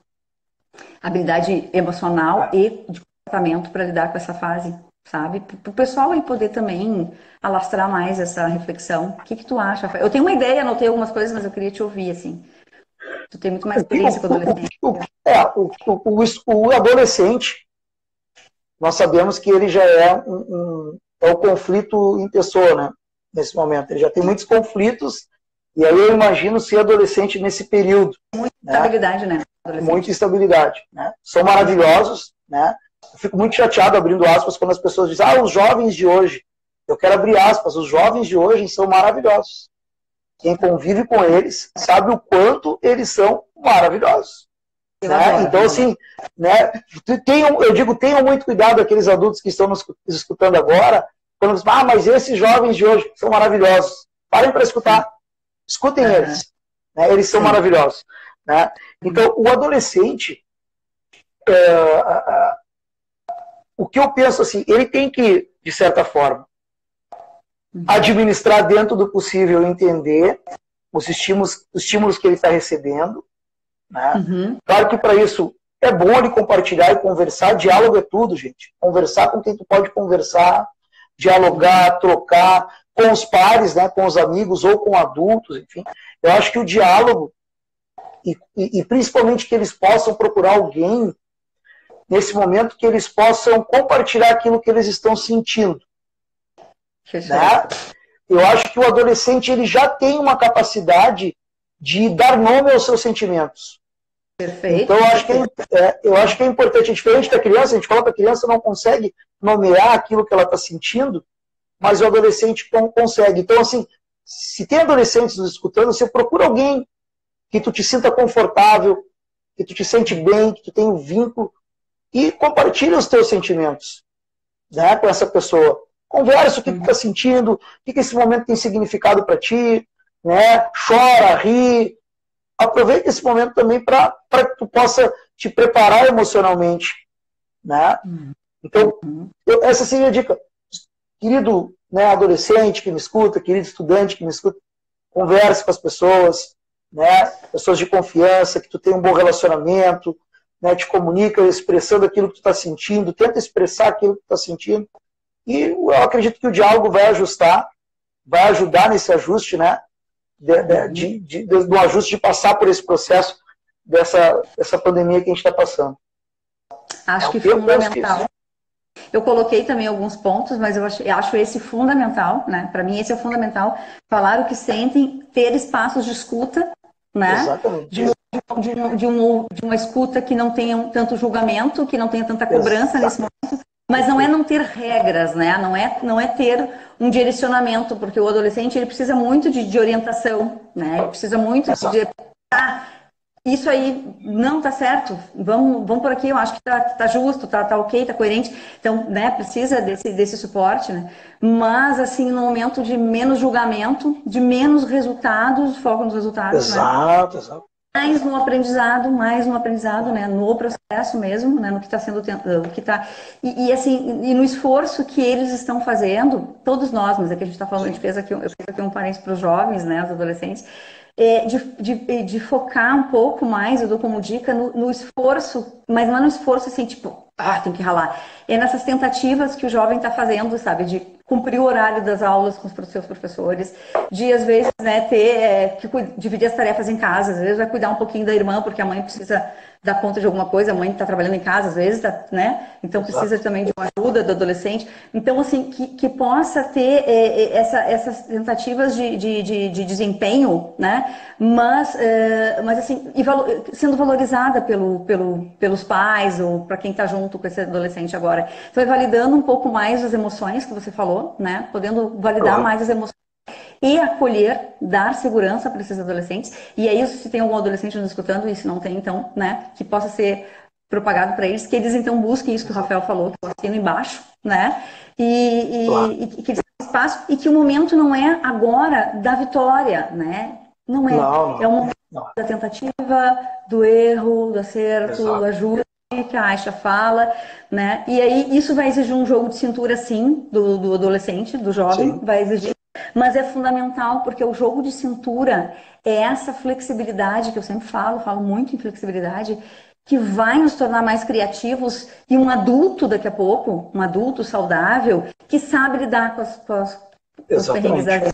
emocional e de comportamento para lidar com essa fase, sabe? Para o pessoal aí poder também alastrar mais essa reflexão. O que tu acha? Eu tenho uma ideia, anotei algumas coisas, mas eu queria te ouvir, assim. Tu tem muito mais experiência com adolescente. O adolescente, nós sabemos que ele já é o conflito em pessoa, né? Nesse momento. Ele já tem muitos conflitos, e aí eu imagino ser adolescente nesse período. Muita instabilidade, né? Muita instabilidade, né? São maravilhosos, né? Eu fico muito chateado, abrindo aspas, quando as pessoas dizem, os jovens de hoje. Eu quero abrir aspas, os jovens de hoje são maravilhosos. Quem convive com eles sabe o quanto eles são maravilhosos. Né? Então, assim, né, tenham muito cuidado aqueles adultos que estão nos escutando agora, quando dizem, mas esses jovens de hoje são maravilhosos. Parem para escutar. Escutem eles. Né? Eles são maravilhosos. Né? Então, o adolescente, o que eu penso assim, ele tem que, de certa forma, administrar dentro do possível, entender os estímulos que ele está recebendo. Né? Claro que para isso é bom ele compartilhar e conversar. Diálogo é tudo, gente. Conversar com quem tu pode conversar, dialogar, trocar com os pares, né? Com os amigos ou com adultos, enfim. Eu acho que o diálogo e principalmente que eles possam procurar alguém nesse momento que eles possam compartilhar aquilo que eles estão sentindo. Né? Eu acho que o adolescente ele já tem uma capacidade de dar nome aos seus sentimentos. Perfeito. Então, eu acho que é importante, diferente da criança, a gente fala que a criança não consegue nomear aquilo que ela está sentindo, mas o adolescente consegue. Então, assim, se tem adolescentes nos escutando, você procura alguém que tu te sinta confortável, que tu te sente bem, que tu tem um vínculo, e compartilha os teus sentimentos, né, com essa pessoa. Conversa o que tu está sentindo, o que esse momento tem significado para ti, né? Chora, ri. Aproveita esse momento também para que tu possa te preparar emocionalmente, né? Então, essa seria a dica. Querido, né, adolescente que me escuta, querido estudante que me escuta, converse com as pessoas, né? Pessoas de confiança, que tu tenha um bom relacionamento, né? Te comunica expressando aquilo que tu está sentindo, tenta expressar aquilo que tu está sentindo. E eu acredito que o diálogo vai ajudar nesse ajuste, né? Do ajuste de passar por esse processo dessa pandemia que a gente está passando. Acho que fundamental. Eu coloquei também alguns pontos, mas eu acho esse fundamental, né? Para mim esse é fundamental. Falar o que sentem, ter espaços de escuta, né? Exatamente. De uma escuta que não tenha tanto julgamento, que não tenha tanta cobrança nesse momento. Mas não é não ter regras, né? Não é ter um direcionamento, porque o adolescente ele precisa muito de orientação, né? Ele precisa muito de isso aí não tá certo, vamos por aqui, eu acho que tá justo, tá ok, tá coerente. Então, né, precisa desse suporte, né? Mas, assim, no momento de menos julgamento, de menos resultados, foco nos resultados, exato, né? Exato. Mais no aprendizado, né? No processo mesmo, né? No que está sendo, o que tá assim, e no esforço que eles estão fazendo, todos nós, mas é que a gente está falando, eu fiz aqui um parênteses para os jovens, né? Os adolescentes, de focar um pouco mais, eu dou como dica, no esforço, mas não é no esforço assim, tipo, tem que ralar. É nessas tentativas que o jovem está fazendo, sabe, de cumprir o horário das aulas com os seus professores, de às vezes, né, que dividir as tarefas em casa, às vezes vai cuidar um pouquinho da irmã, porque a mãe precisa dar conta de alguma coisa, a mãe está trabalhando em casa, às vezes, né, então precisa também de uma ajuda do adolescente. Então, assim, que possa ter essas tentativas de desempenho, né, mas assim, sendo valorizada pelos pais ou para quem está junto com esse adolescente agora. Então, vai validando um pouco mais as emoções que você falou, né? Podendo validar mais as emoções e acolher, dar segurança para esses adolescentes. E aí, se tem algum adolescente nos escutando, e se não tem, então, né? Que possa ser propagado para eles, que eles então busquem isso que o Rafael falou, que eu assino embaixo, né? E que eles tenham espaço, e que o momento não é agora da vitória, né? Não é. Não. É o momento da tentativa, do erro, do acerto, do ajuste, que a Aisha fala, né? E aí isso vai exigir um jogo de cintura, sim, do adolescente, do jovem, sim. Vai exigir, mas é fundamental, porque o jogo de cintura é essa flexibilidade que eu sempre falo muito em flexibilidade, que vai nos tornar mais criativos e um adulto daqui a pouco, um adulto saudável, que sabe lidar com os perrengues da vida.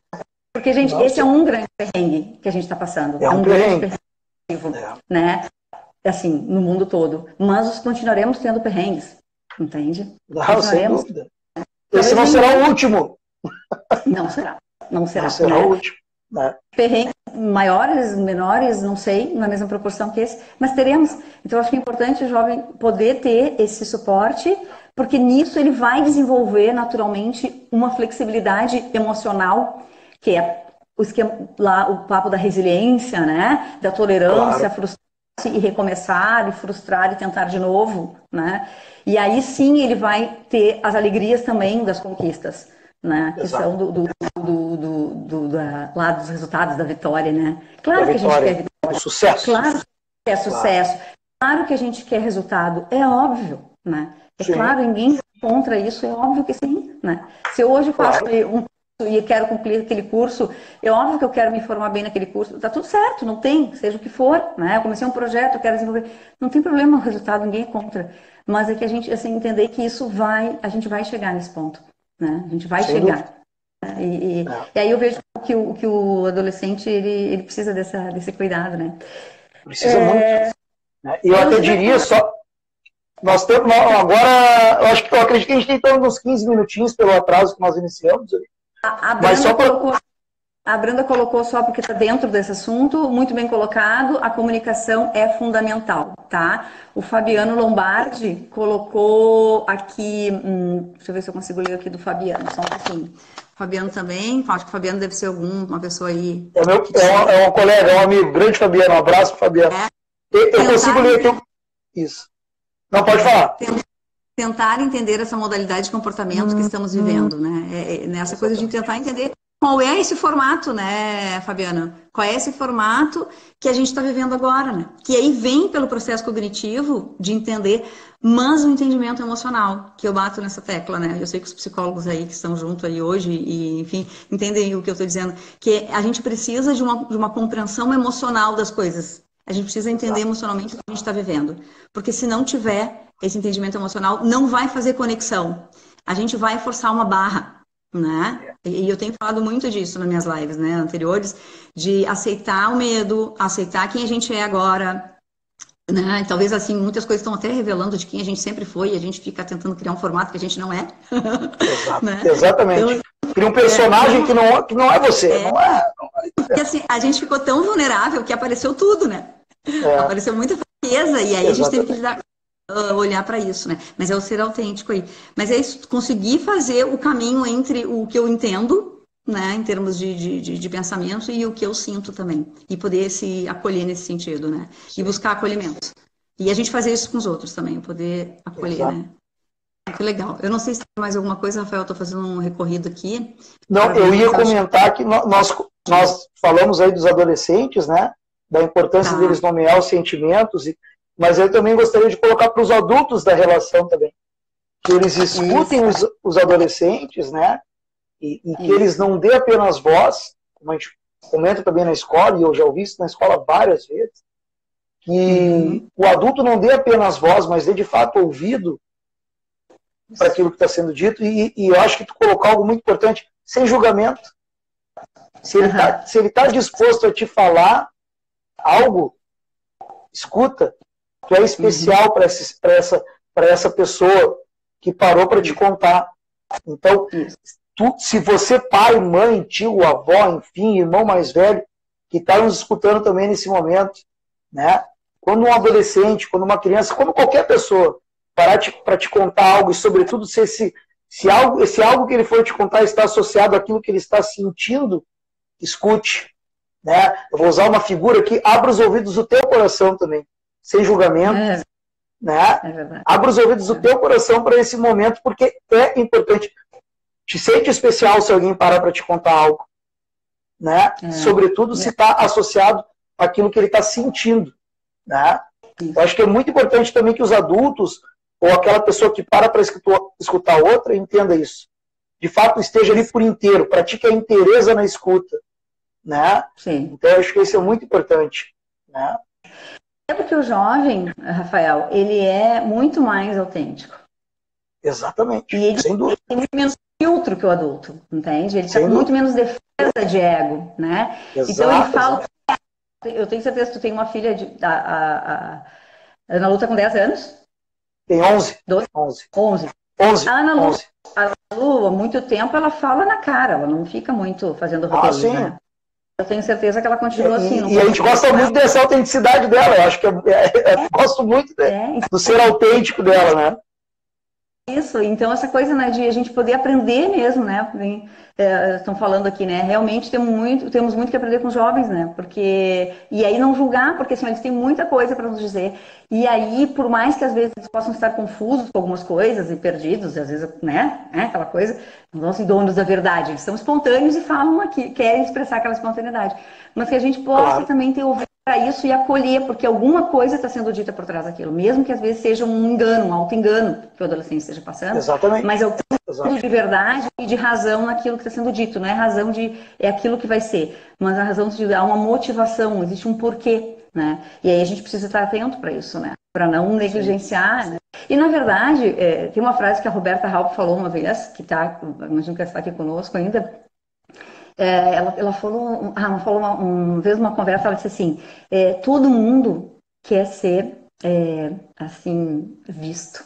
Porque, gente, esse é um grande perrengue que a gente está passando. É um grande perrengue, né? Assim, no mundo todo. Mas continuaremos tendo perrengues, entende? Não, sem dúvida. Esse não será o último. Não será. Não será o último. Né? Perrengues maiores, menores, não sei, na mesma proporção que esse, mas teremos. Então, eu acho que é importante o jovem poder ter esse suporte, porque nisso ele vai desenvolver naturalmente uma flexibilidade emocional, que é o esquema, lá, o papo da resiliência, né? Da tolerância, frustrar e recomeçar, e frustrar e tentar de novo, né? E aí sim ele vai ter as alegrias também das conquistas, né? Que são lá dos resultados da vitória, né? Claro que a gente quer vitória. Sucesso. Claro que quer sucesso. Claro que a gente quer resultado. É óbvio, né? É claro, ninguém contra isso, é óbvio que sim, né? Se eu hoje faço e quero cumprir aquele curso, é óbvio que eu quero me formar bem naquele curso, tá tudo certo, não tem, seja o que for, né? Eu comecei um projeto, eu quero desenvolver, não tem problema o resultado, ninguém é contra, mas é que a gente, assim, entender que a gente vai chegar nesse ponto, né? A gente vai chegar. E aí eu vejo que o adolescente, ele precisa desse cuidado, né? Precisa muito. E eu até diria só, nós temos agora, eu acredito que a gente tem uns 15 minutinhos pelo atraso que nós iniciamos. A Brenda colocou só porque está dentro desse assunto, muito bem colocado, a comunicação é fundamental, tá? O Fabiano Lombardi colocou aqui, deixa eu ver se eu consigo ler aqui do Fabiano, só um pouquinho. O Fabiano também, acho que o Fabiano deve ser uma pessoa aí. É um colega, é um amigo, grande Fabiano, um abraço pro Fabiano. Eu consigo ler isso. Não, pode falar. Tentar entender essa modalidade de comportamento que estamos vivendo, né? Nessa coisa de tentar entender qual é esse formato, né, Fabiana? Qual é esse formato que a gente está vivendo agora, né? Que aí vem pelo processo cognitivo de entender, mas o entendimento emocional, que eu bato nessa tecla, né? Eu sei que os psicólogos aí que estão junto aí hoje, e enfim, entendem o que eu estou dizendo, que a gente precisa de uma compreensão emocional das coisas. A gente precisa entender emocionalmente o que a gente está vivendo. Porque se não tiver esse entendimento emocional, não vai fazer conexão. A gente vai forçar uma barra, né? E eu tenho falado muito disso nas minhas lives, né, anteriores, de aceitar o medo, aceitar quem a gente é agora, né? Talvez, assim, muitas coisas estão até revelando de quem a gente sempre foi e a gente fica tentando criar um formato que a gente não é. Né? Exatamente. Então, cria um personagem que não é você. Não é. Porque, assim, a gente ficou tão vulnerável que apareceu tudo, né? Apareceu muita fraqueza e aí a gente teve que olhar para isso, né? Mas é o ser autêntico aí. Mas é isso, conseguir fazer o caminho entre o que eu entendo, né, em termos de pensamento, e o que eu sinto também. E poder se acolher nesse sentido, né? E buscar acolhimento. E a gente fazer isso com os outros também, poder acolher, né? Muito legal. Eu não sei se tem mais alguma coisa, Rafael, estou fazendo um recorrido aqui. Não, eu ia comentar que nós falamos aí dos adolescentes, né? Da importância deles nomear os sentimentos, mas eu também gostaria de colocar para os adultos da relação também. Que eles escutem os adolescentes, né? E que eles não dêem apenas voz, como a gente comenta também na escola, e eu já ouvi isso na escola várias vezes, que o adulto não dê apenas voz, mas dê de fato ouvido para aquilo que está sendo dito, e eu acho que tu colocou algo muito importante, sem julgamento. Se ele tá disposto a te falar algo, escuta. Tu é especial para essa pessoa que parou para te contar. Então, se você, pai, mãe, tio, avó, enfim, irmão mais velho, que está nos escutando também nesse momento, né? Quando um adolescente, quando uma criança, quando qualquer pessoa parar para te contar algo, e sobretudo se esse algo que ele for te contar está associado àquilo que ele está sentindo, escute. Né? Eu vou usar uma figura aqui, abra os ouvidos do teu coração também, sem julgamento. Né? Abra os ouvidos do teu coração para esse momento, porque é importante. Te sente especial se alguém parar para te contar algo. Né? Sobretudo se está associado àquilo que ele está sentindo. Né? Eu acho que é muito importante também que os adultos, ou aquela pessoa que para escutar outra, entenda isso. De fato, esteja ali por inteiro, pratique a inteireza na escuta. Né? Então, eu acho que isso é muito importante. Né? É porque o jovem, Rafael, ele é muito mais autêntico. Exatamente, e ele sem dúvida. Tem muito menos filtro que o adulto, entende? Ele está com muito menos defesa de ego, né? Então ele fala... Eu tenho certeza que tu tem uma filha a Ana Lu tá com 10 anos? Tem 11. 11. A Ana Lu, há muito tempo, ela fala na cara, ela não fica muito fazendo roteiro, né? Eu tenho certeza que ela continua assim. E a gente gosta muito dessa autenticidade dela. Eu acho que gosto muito do ser autêntico dela, né? Isso, então essa coisa, né, de a gente poder aprender mesmo, né? Estão falando aqui, né? Realmente temos muito que aprender com os jovens, né? E aí não julgar, porque assim, eles têm muita coisa para nos dizer. E aí, por mais que às vezes eles possam estar confusos com algumas coisas e perdidos, às vezes, né? Aquela coisa, não são donos da verdade. Eles são espontâneos e falam aqui, querem expressar aquela espontaneidade. Mas que a gente possa também ter ouvido para isso e acolher, porque alguma coisa está sendo dita por trás daquilo, mesmo que às vezes seja um engano, um auto-engano que o adolescente esteja passando. Exatamente. Mas é o ponto de verdade e de razão naquilo que está sendo dito, não é razão é aquilo que vai ser, mas a razão de dar uma motivação, existe um porquê, né? E aí a gente precisa estar atento para isso, né? Para não negligenciar, né? E na verdade, tem uma frase que a Roberta Halp falou uma vez, que imagino que ela está aqui conosco ainda. Ela falou uma vez numa conversa, ela disse assim, todo mundo quer ser assim, visto.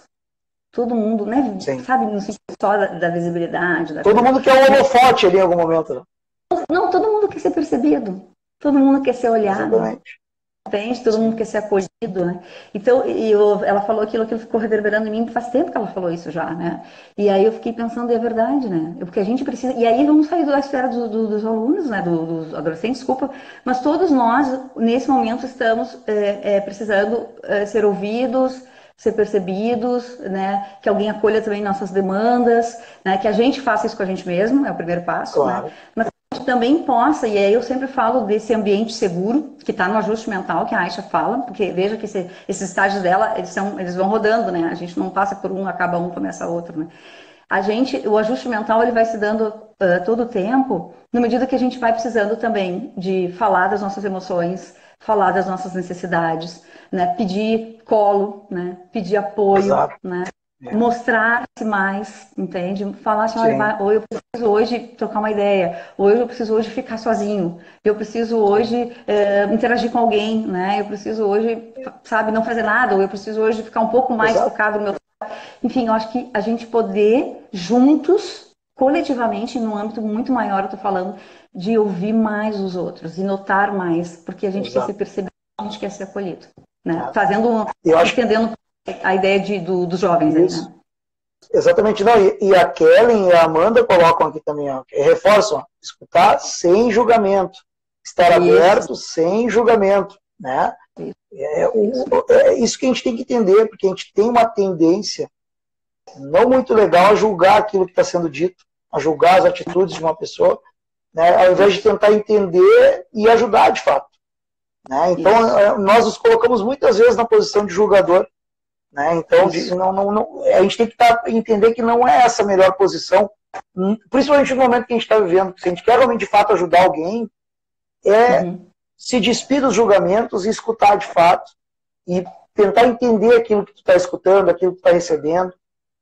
Todo mundo, né? Sabe, no sentido só da visibilidade. Todo mundo quer um holofote ali em algum momento. Não, todo mundo quer ser percebido. Todo mundo quer ser olhado. Exatamente. entende? Todo mundo quer ser acolhido, né? Então, ela falou aquilo ficou reverberando em mim, faz tempo que ela falou isso já, né? E aí eu fiquei pensando, é verdade, né? Porque a gente precisa... E aí vamos sair da esfera dos alunos, né? Dos adolescentes, desculpa, mas todos nós, nesse momento, estamos precisando ser ouvidos, ser percebidos, né? Que alguém acolha também nossas demandas, né? Que a gente faça isso com a gente mesmo, é o primeiro passo, Claro. né? Mas também possa, e aí eu sempre falo desse ambiente seguro, que está no ajuste mental, que a Aisha fala, porque veja que esses estágios dela, eles vão rodando, né? A gente não passa por um, acaba um, começa outro, né? O ajuste mental, ele vai se dando todo o tempo, na medida que a gente vai precisando também de falar das nossas emoções, falar das nossas necessidades, né? Pedir colo, né? Pedir apoio, Exato. né? Mostrar-se mais, entende? Falar assim, olha, ou eu preciso hoje trocar uma ideia, ou eu preciso hoje ficar sozinho, eu preciso hoje interagir com alguém, né? Eu preciso hoje, sabe, não fazer nada, ou eu preciso hoje ficar um pouco mais focado no meu... Enfim, eu acho que a gente poder, juntos, coletivamente, num âmbito muito maior, eu tô falando, de ouvir mais os outros e notar mais, porque a gente quer ser percebido, a gente quer ser acolhido, né? Estendendo a ideia dos jovens aí, né? Exatamente, não. E a Kellen e a Amanda colocam aqui também, ó, reforçam, ó, escutar sem julgamento, estar aberto sem julgamento, né? É isso que a gente tem que entender, porque a gente tem uma tendência não muito legal a julgar aquilo que está sendo dito, a julgar as atitudes de uma pessoa, né, ao invés de tentar entender e ajudar de fato, né? Então, nós nos colocamos muitas vezes na posição de julgador, né? Então, a gente tem que entender que não é essa a melhor posição, principalmente no momento que a gente está vivendo. Se a gente quer realmente de fato ajudar alguém, se despir dos julgamentos e escutar de fato, e tentar entender aquilo que tu está escutando, aquilo que tu está recebendo.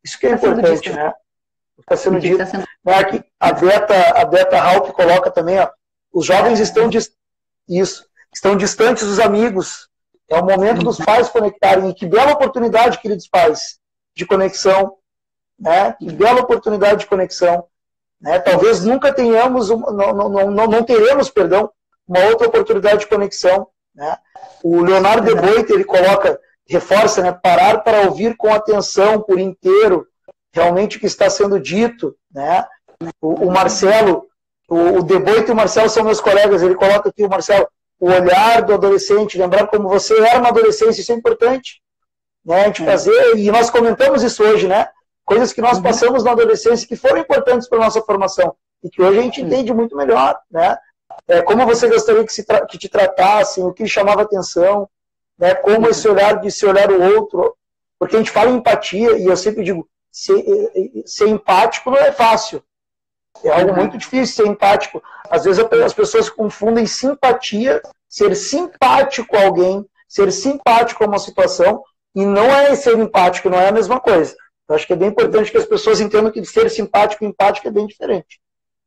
Isso que é importante, né? Está sendo dito. Aqui, a Beta Haupt coloca também, ó, os jovens estão distantes dos amigos. É o momento dos pais conectarem. E que bela oportunidade, queridos pais, de conexão. Né? Que bela oportunidade de conexão. Né? Talvez nunca tenhamos, não teremos, perdão, uma outra oportunidade de conexão. Né? O Leonardo de Boit, ele coloca, reforça, né? Parar para ouvir com atenção, por inteiro, realmente o que está sendo dito. Né? O Marcelo, o De Boit e o Marcelo são meus colegas, ele coloca aqui, o Marcelo, o olhar do adolescente, lembrar como você era uma adolescência, isso é importante. Né? A gente fazer, e nós comentamos isso hoje, né? Coisas que nós passamos na adolescência que foram importantes para a nossa formação, e que hoje a gente entende muito melhor. Né? Como você gostaria que te tratassem, o que chamava atenção, né? Como esse olhar de se olhar o outro, porque a gente fala em empatia, e eu sempre digo, ser empático não é fácil. É algo muito difícil ser empático. Às vezes as pessoas confundem simpatia, ser simpático a alguém, ser simpático a uma situação, e não é ser empático, não é a mesma coisa. Eu acho que é bem importante que as pessoas entendam que ser simpático e empático é bem diferente.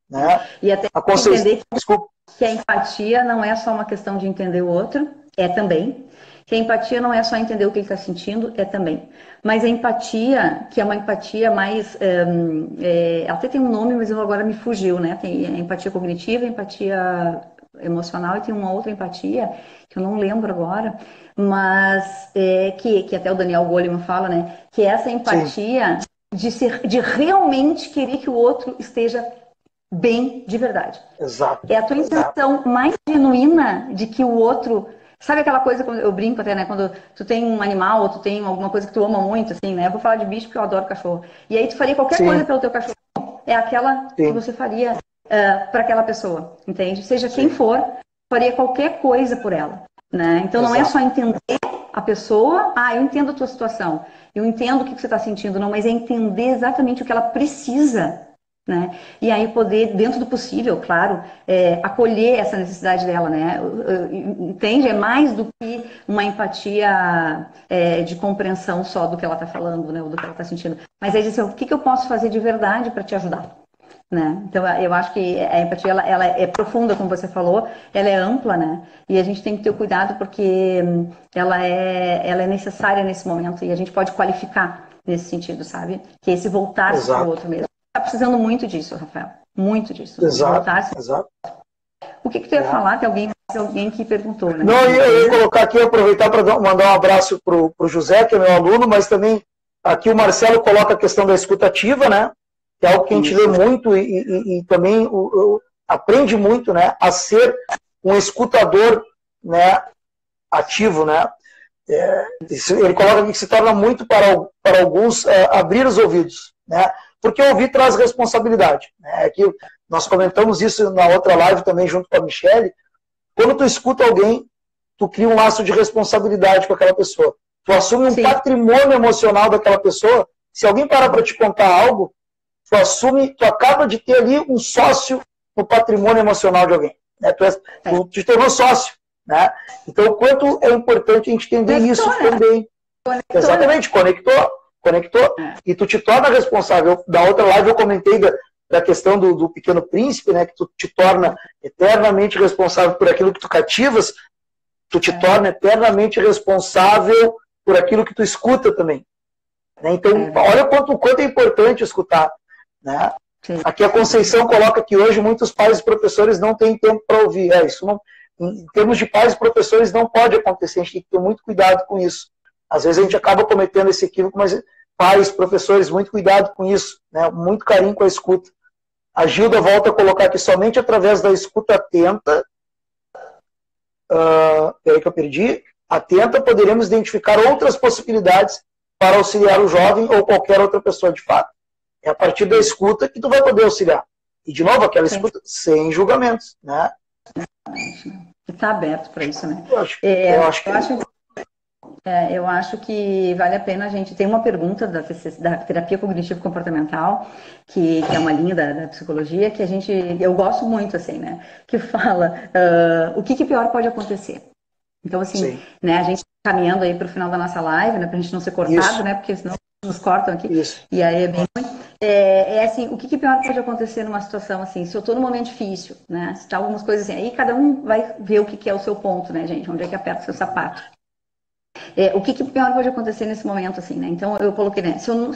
Né? E até entender que a empatia não é só uma questão de entender o outro, é também. Que a empatia não é só entender o que ele está sentindo, é também. Mas a empatia, que é uma empatia mais... até tem um nome, mas agora me fugiu, né? Tem a empatia cognitiva, a empatia emocional, e tem uma outra empatia, que eu não lembro agora, mas que até o Daniel Goleman fala, né? Que é essa empatia de realmente querer que o outro esteja bem de verdade. Exato. É a tua intenção mais genuína de que o outro... Sabe aquela coisa, eu brinco até, né? Quando tu tem um animal ou tu tem alguma coisa que tu ama muito, assim, né? Eu vou falar de bicho porque eu adoro cachorro. E aí tu faria qualquer coisa pelo teu cachorro. É aquela que você faria para aquela pessoa, entende? Seja quem for, faria qualquer coisa por ela, né? Então não é só entender a pessoa, eu entendo a tua situação, eu entendo o que você está sentindo, não, mas é entender exatamente o que ela precisa, né? E aí poder, dentro do possível, claro, acolher essa necessidade dela, né? Entende? É mais do que uma empatia de compreensão só do que ela está falando, né? Ou do que ela está sentindo. Mas é dizer, o que eu posso fazer de verdade para te ajudar? Né? Então, eu acho que a empatia ela é profunda, como você falou, ela é ampla, né? E a gente tem que ter cuidado porque ela é necessária nesse momento e a gente pode qualificar nesse sentido, sabe? Que é esse voltar-se para o outro mesmo. Está precisando muito disso, Rafael. Muito disso. Exato. O que tu ia falar? Tem alguém alguém que perguntou, né? Não, eu ia colocar aqui, aproveitar para mandar um abraço para o José, que é meu aluno, mas também aqui o Marcelo coloca a questão da escutativa, né? Que é algo que a gente lê muito e também aprende muito, né? A ser um escutador, né? Ativo, né? Ele coloca aqui que se torna muito para alguns abrir os ouvidos, né? Porque ouvir traz responsabilidade, né? Aqui nós comentamos isso na outra live também junto com a Michele. Quando tu escuta alguém, tu cria um laço de responsabilidade com aquela pessoa. Tu assume um patrimônio emocional daquela pessoa. Se alguém parar para te contar algo, tu acaba de ter ali um sócio no patrimônio emocional de alguém, né? Tu te tornou sócio, né? Então, o quanto é importante a gente entender isso também. Conectou. Exatamente, conectou. E tu te torna responsável. Da outra live eu comentei da questão do Pequeno Príncipe, né? Que tu te torna eternamente responsável por aquilo que tu cativas, tu te torna eternamente responsável por aquilo que tu escuta também. Né? Então, olha o quanto é importante escutar. Né? Aqui a Conceição coloca que hoje muitos pais e professores não têm tempo para ouvir. Isso não, em termos de pais e professores não pode acontecer, a gente tem que ter muito cuidado com isso. Às vezes a gente acaba cometendo esse equívoco, mas pais, professores, muito cuidado com isso, né? Muito carinho com a escuta. A Gilda volta a colocar aqui somente através da escuta atenta. Peraí que eu perdi. Atenta, poderemos identificar outras possibilidades para auxiliar o jovem ou qualquer outra pessoa de fato. É a partir da escuta que tu vai poder auxiliar. E, de novo, aquela escuta sem julgamentos, né? Está aberto para isso, né? Eu acho que vale a pena a gente... Tem uma pergunta da terapia cognitivo-comportamental, que é uma linha da psicologia, que eu gosto muito, assim, né? Que fala o que pior pode acontecer. Então, assim, né, a gente tá caminhando aí para o final da nossa live, né? Para a gente não ser cortado, né? Porque senão nos cortam aqui. E aí é bem ruim. Assim, o que pior pode acontecer numa situação assim? Se eu estou num momento difícil, né? Se tá algumas coisas assim, aí cada um vai ver o que é o seu ponto, né, gente? Onde é que aperta o seu sapato. O que pior pode acontecer nesse momento, assim, né? Então eu coloquei, né? Se o ano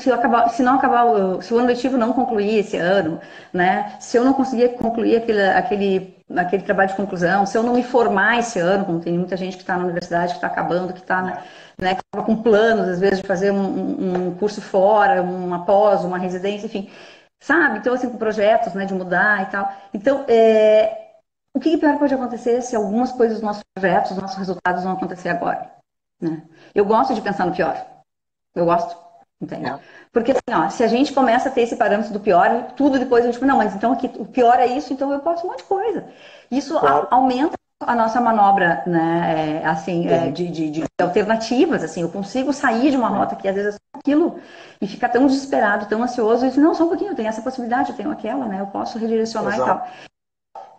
letivo não concluir esse ano, né? Se eu não conseguir concluir aquele trabalho de conclusão, se eu não me formar esse ano, como tem muita gente que está na universidade, que está acabando, que está, né, que estava com planos, às vezes, de fazer um curso fora, uma pós, uma residência, enfim, sabe? Então, assim, com projetos, né, de mudar e tal. Então, o que pior pode acontecer se algumas coisas dos nossos projetos, dos nossos resultados vão acontecer agora? Né? Eu gosto de pensar no pior. Eu gosto, entende? Porque assim, ó, se a gente começa a ter esse parâmetro do pior, tudo depois a gente... Não, mas então aqui, o pior é isso, então eu posso um monte de coisa. Isso aumenta a nossa manobra, né? De alternativas, assim. Eu consigo sair de uma rota que às vezes é só aquilo e ficar tão desesperado, tão ansioso. E dizer, não, só um pouquinho, eu tenho essa possibilidade, eu tenho aquela, né? Eu posso redirecionar e tal.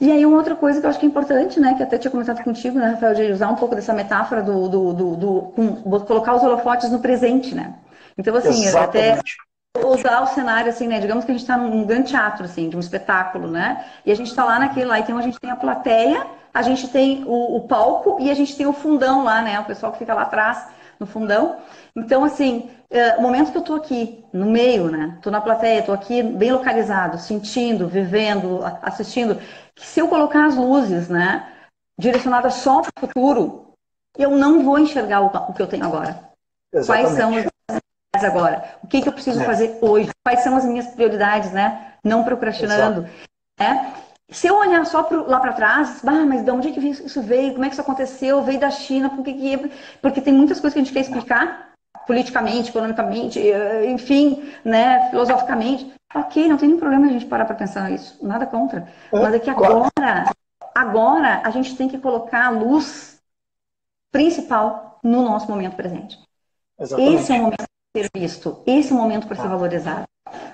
E aí uma outra coisa que eu acho que é importante, né, que até tinha comentado contigo, né, Rafael, de usar um pouco dessa metáfora colocar os holofotes no presente, né? Então, assim, até usar o cenário, assim, né, digamos que a gente está num grande teatro, assim, de um espetáculo, né, e a gente está lá naquele lá, então a gente tem a plateia, a gente tem o palco e a gente tem o fundão lá, né, o pessoal que fica lá atrás, no fundão. Então, assim, o momento que eu tô aqui, no meio, né, tô na plateia, tô aqui bem localizado, sentindo, vivendo, assistindo, que se eu colocar as luzes, né, direcionadas só para o futuro, eu não vou enxergar o que eu tenho agora. Exatamente. Quais são as prioridades agora? O que eu preciso fazer hoje? Quais são as minhas prioridades, né? Não procrastinando. Né? Se eu olhar só lá para trás, mas de onde é que isso veio? Como é que isso aconteceu? Veio da China? Porque tem muitas coisas que a gente quer explicar politicamente, economicamente, enfim, né, filosoficamente. Ok, não tem nenhum problema a gente parar para pensar nisso, nada contra. Mas é que agora a gente tem que colocar a luz principal no nosso momento presente. Exatamente. Esse é o momento para ser visto, esse é o momento para ser valorizado,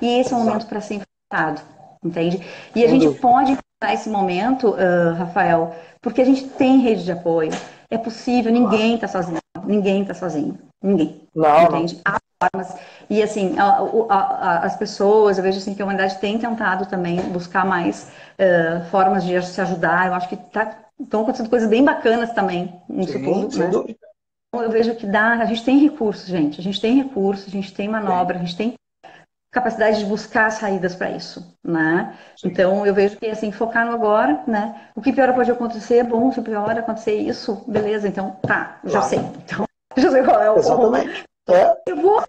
e esse é o momento para ser enfrentado, entende? E a gente pode enfrentar esse momento, Rafael, porque a gente tem rede de apoio, é possível, ninguém está sozinho, ninguém. Não, entende? Há formas. E assim, as pessoas, eu vejo assim que a humanidade tem tentado também buscar mais formas de se ajudar. Eu acho que estão acontecendo coisas bem bacanas também nisso tudo, né? Então, eu vejo que a gente tem recursos, gente. A gente tem recursos, a gente tem manobra, a gente tem capacidade de buscar saídas para isso, né? Sim. Então, eu vejo que, assim, focar no agora, né? O que pior pode acontecer é bom, se pior acontecer isso, beleza, então, tá, já sei. Então, já sei qual é o... Exatamente. Eu vou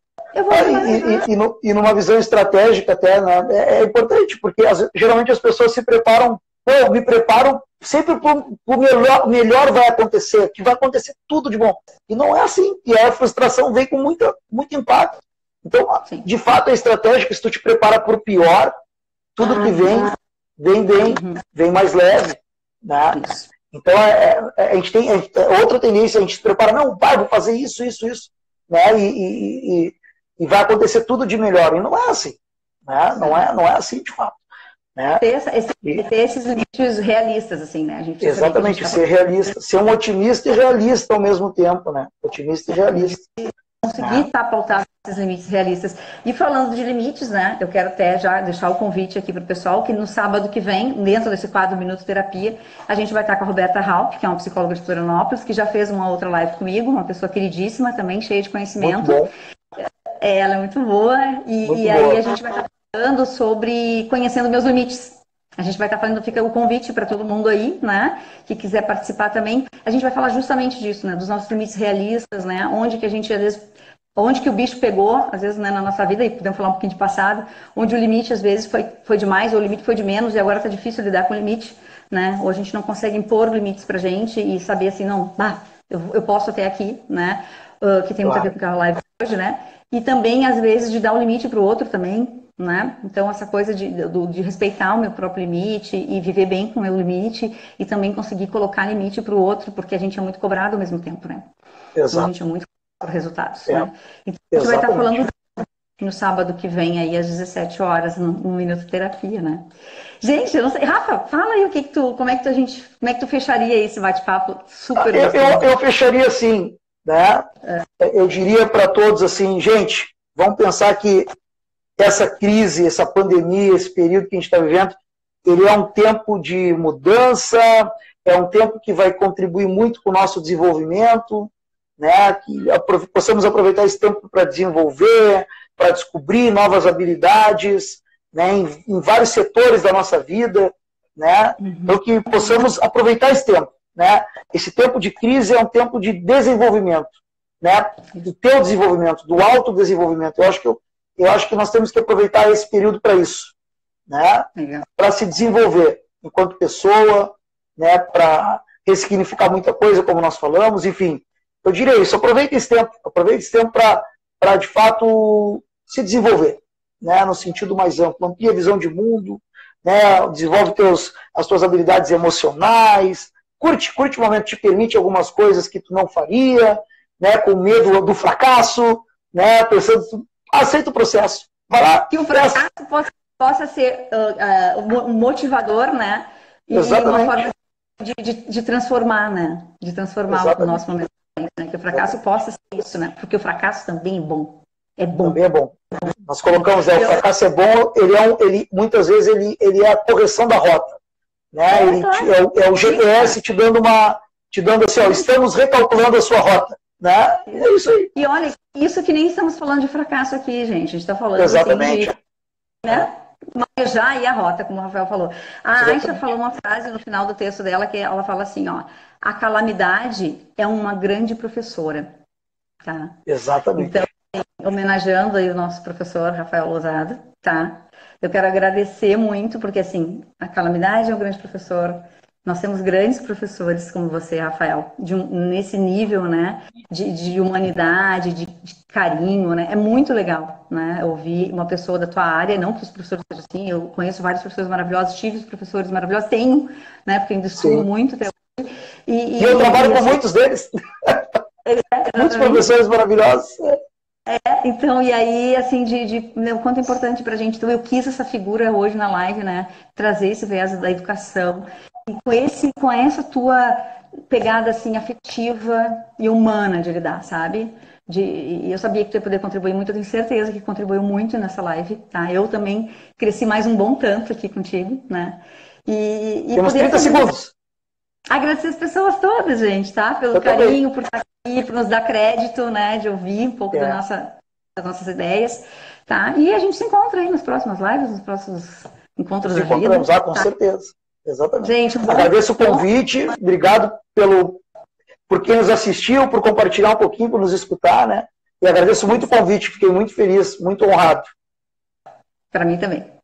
e numa visão estratégica até, né? É importante, porque geralmente as pessoas se preparam, eu me preparo sempre para o melhor vai acontecer, que vai acontecer tudo de bom. E não é assim. E aí a frustração vem com muito impacto. Então, sim, de fato, é estratégico. Se tu te prepara para o pior, tudo que vem mais leve. Né? Então, a gente tem outra tendência, a gente se prepara, não, pai, vou fazer isso. Né? E vai acontecer tudo de melhor. E não é assim. Né? Não é assim, de fato. Né? Ter esses limites realistas, assim, né? A gente exatamente, ser realista, ser um otimista e realista ao mesmo tempo, né? Otimista e realista. Conseguir estar pautado nesses limites realistas. E falando de limites, né? Eu quero até já deixar o convite aqui para o pessoal, que no sábado que vem, dentro desse quadro Minuto Terapia, a gente vai estar com a Roberta Raup, que é uma psicóloga de Florianópolis, que já fez uma outra live comigo, uma pessoa queridíssima também, cheia de conhecimento. Muito bom. Ela é muito boa. E aí a gente vai estar falando sobre conhecendo meus limites. A gente vai estar falando, fica o convite para todo mundo aí, né, que quiser participar também. A gente vai falar justamente disso, né, dos nossos limites realistas, né, onde que a gente, às vezes, onde que o bicho pegou, às vezes, né, na nossa vida, e podemos falar um pouquinho de passado, onde o limite, às vezes, foi demais, ou o limite foi de menos, e agora está difícil lidar com o limite, né, ou a gente não consegue impor limites pra gente e saber assim, não, eu posso até aqui, né, que tem muito a ver com a live hoje, né, e também, às vezes, de dar o limite para o outro também, né? Então, essa coisa de respeitar o meu próprio limite e viver bem com o meu limite e também conseguir colocar limite para o outro, porque a gente é muito cobrado ao mesmo tempo, né? Exato. Então, a gente é muito cobrado por resultados, né? Então, a gente vai estar falando no sábado que vem, aí, às 17 horas, no Minuto Terapia, né? Gente, eu não sei. Rafa, fala aí como é que tu fecharia esse bate-papo super eu fecharia assim, né? Eu diria para todos assim, gente, vamos pensar que essa crise, essa pandemia, esse período que a gente está vivendo, ele é um tempo de mudança, é um tempo que vai contribuir muito com o nosso desenvolvimento, né? Que possamos aproveitar esse tempo para desenvolver, para descobrir novas habilidades, né? Em vários setores da nossa vida, né? Então que possamos aproveitar esse tempo, né? Esse tempo de crise é um tempo de desenvolvimento, né? Do teu desenvolvimento, do autodesenvolvimento. Eu acho que nós temos que aproveitar esse período para isso, né? Para se desenvolver enquanto pessoa, né? Para ressignificar muita coisa, como nós falamos, enfim. Eu diria isso, aproveite esse tempo para de fato se desenvolver, né? No sentido mais amplo, amplia a visão de mundo, né? Desenvolve as tuas habilidades emocionais, curte o momento, te permite algumas coisas que tu não faria, né? Com medo do fracasso, né? Pensando, aceita o processo, vai lá. Que o fracasso possa ser um motivador, né? E uma forma de transformar, né? De transformar o nosso momento. Né? Que o fracasso possa ser isso, né? Porque o fracasso também é bom. É bom. Também é bom. Nós colocamos, o fracasso é bom, muitas vezes ele é a correção da rota. Né? É o GPS te dando assim, ó, estamos recalculando a sua rota. Né? É isso aí. E olha, isso que nem estamos falando de fracasso aqui, gente. A gente está falando exatamente. Assim, né? Manejar aí a rota, como o Rafael falou. A Aisha falou uma frase no final do texto dela que ela fala assim, ó, a calamidade é uma grande professora. Tá? Exatamente. Então, homenageando aí o nosso professor Rafael Lousada, tá? Eu quero agradecer muito, porque assim, a calamidade é um grande professor. Nós temos grandes professores como você, Rafael, nesse nível, né, de humanidade, de carinho, né? É muito legal, né? Ouvir uma pessoa da tua área, não que os professores sejam assim, eu conheço vários professores maravilhosos, tive os professores maravilhosos, tenho, né? Porque ainda estudo muito até hoje. E eu trabalho com muitos deles. Muitos professores maravilhosos. Então, e aí, assim, o quanto é importante pra gente. Então, eu quis essa figura hoje na live, né? Trazer esse viés da educação. E com essa tua pegada, assim, afetiva e humana de lidar, sabe? E eu sabia que tu ia poder contribuir muito, eu tenho certeza que contribuiu muito nessa live, tá? Eu também cresci mais um bom tanto aqui contigo, né? Temos 30 segundos. Agradecer as pessoas todas, gente, tá? Pelo carinho, por estar aqui, por nos dar crédito, né? De ouvir um pouco das nossas ideias. Tá? E a gente se encontra aí nas próximas lives, nos próximos encontros da vida. Encontramos, com certeza. Exatamente. Gente, agradeço o convite, obrigado por quem nos assistiu, por compartilhar um pouquinho, por nos escutar, né? E agradeço muito o convite, fiquei muito feliz, muito honrado. Para mim também.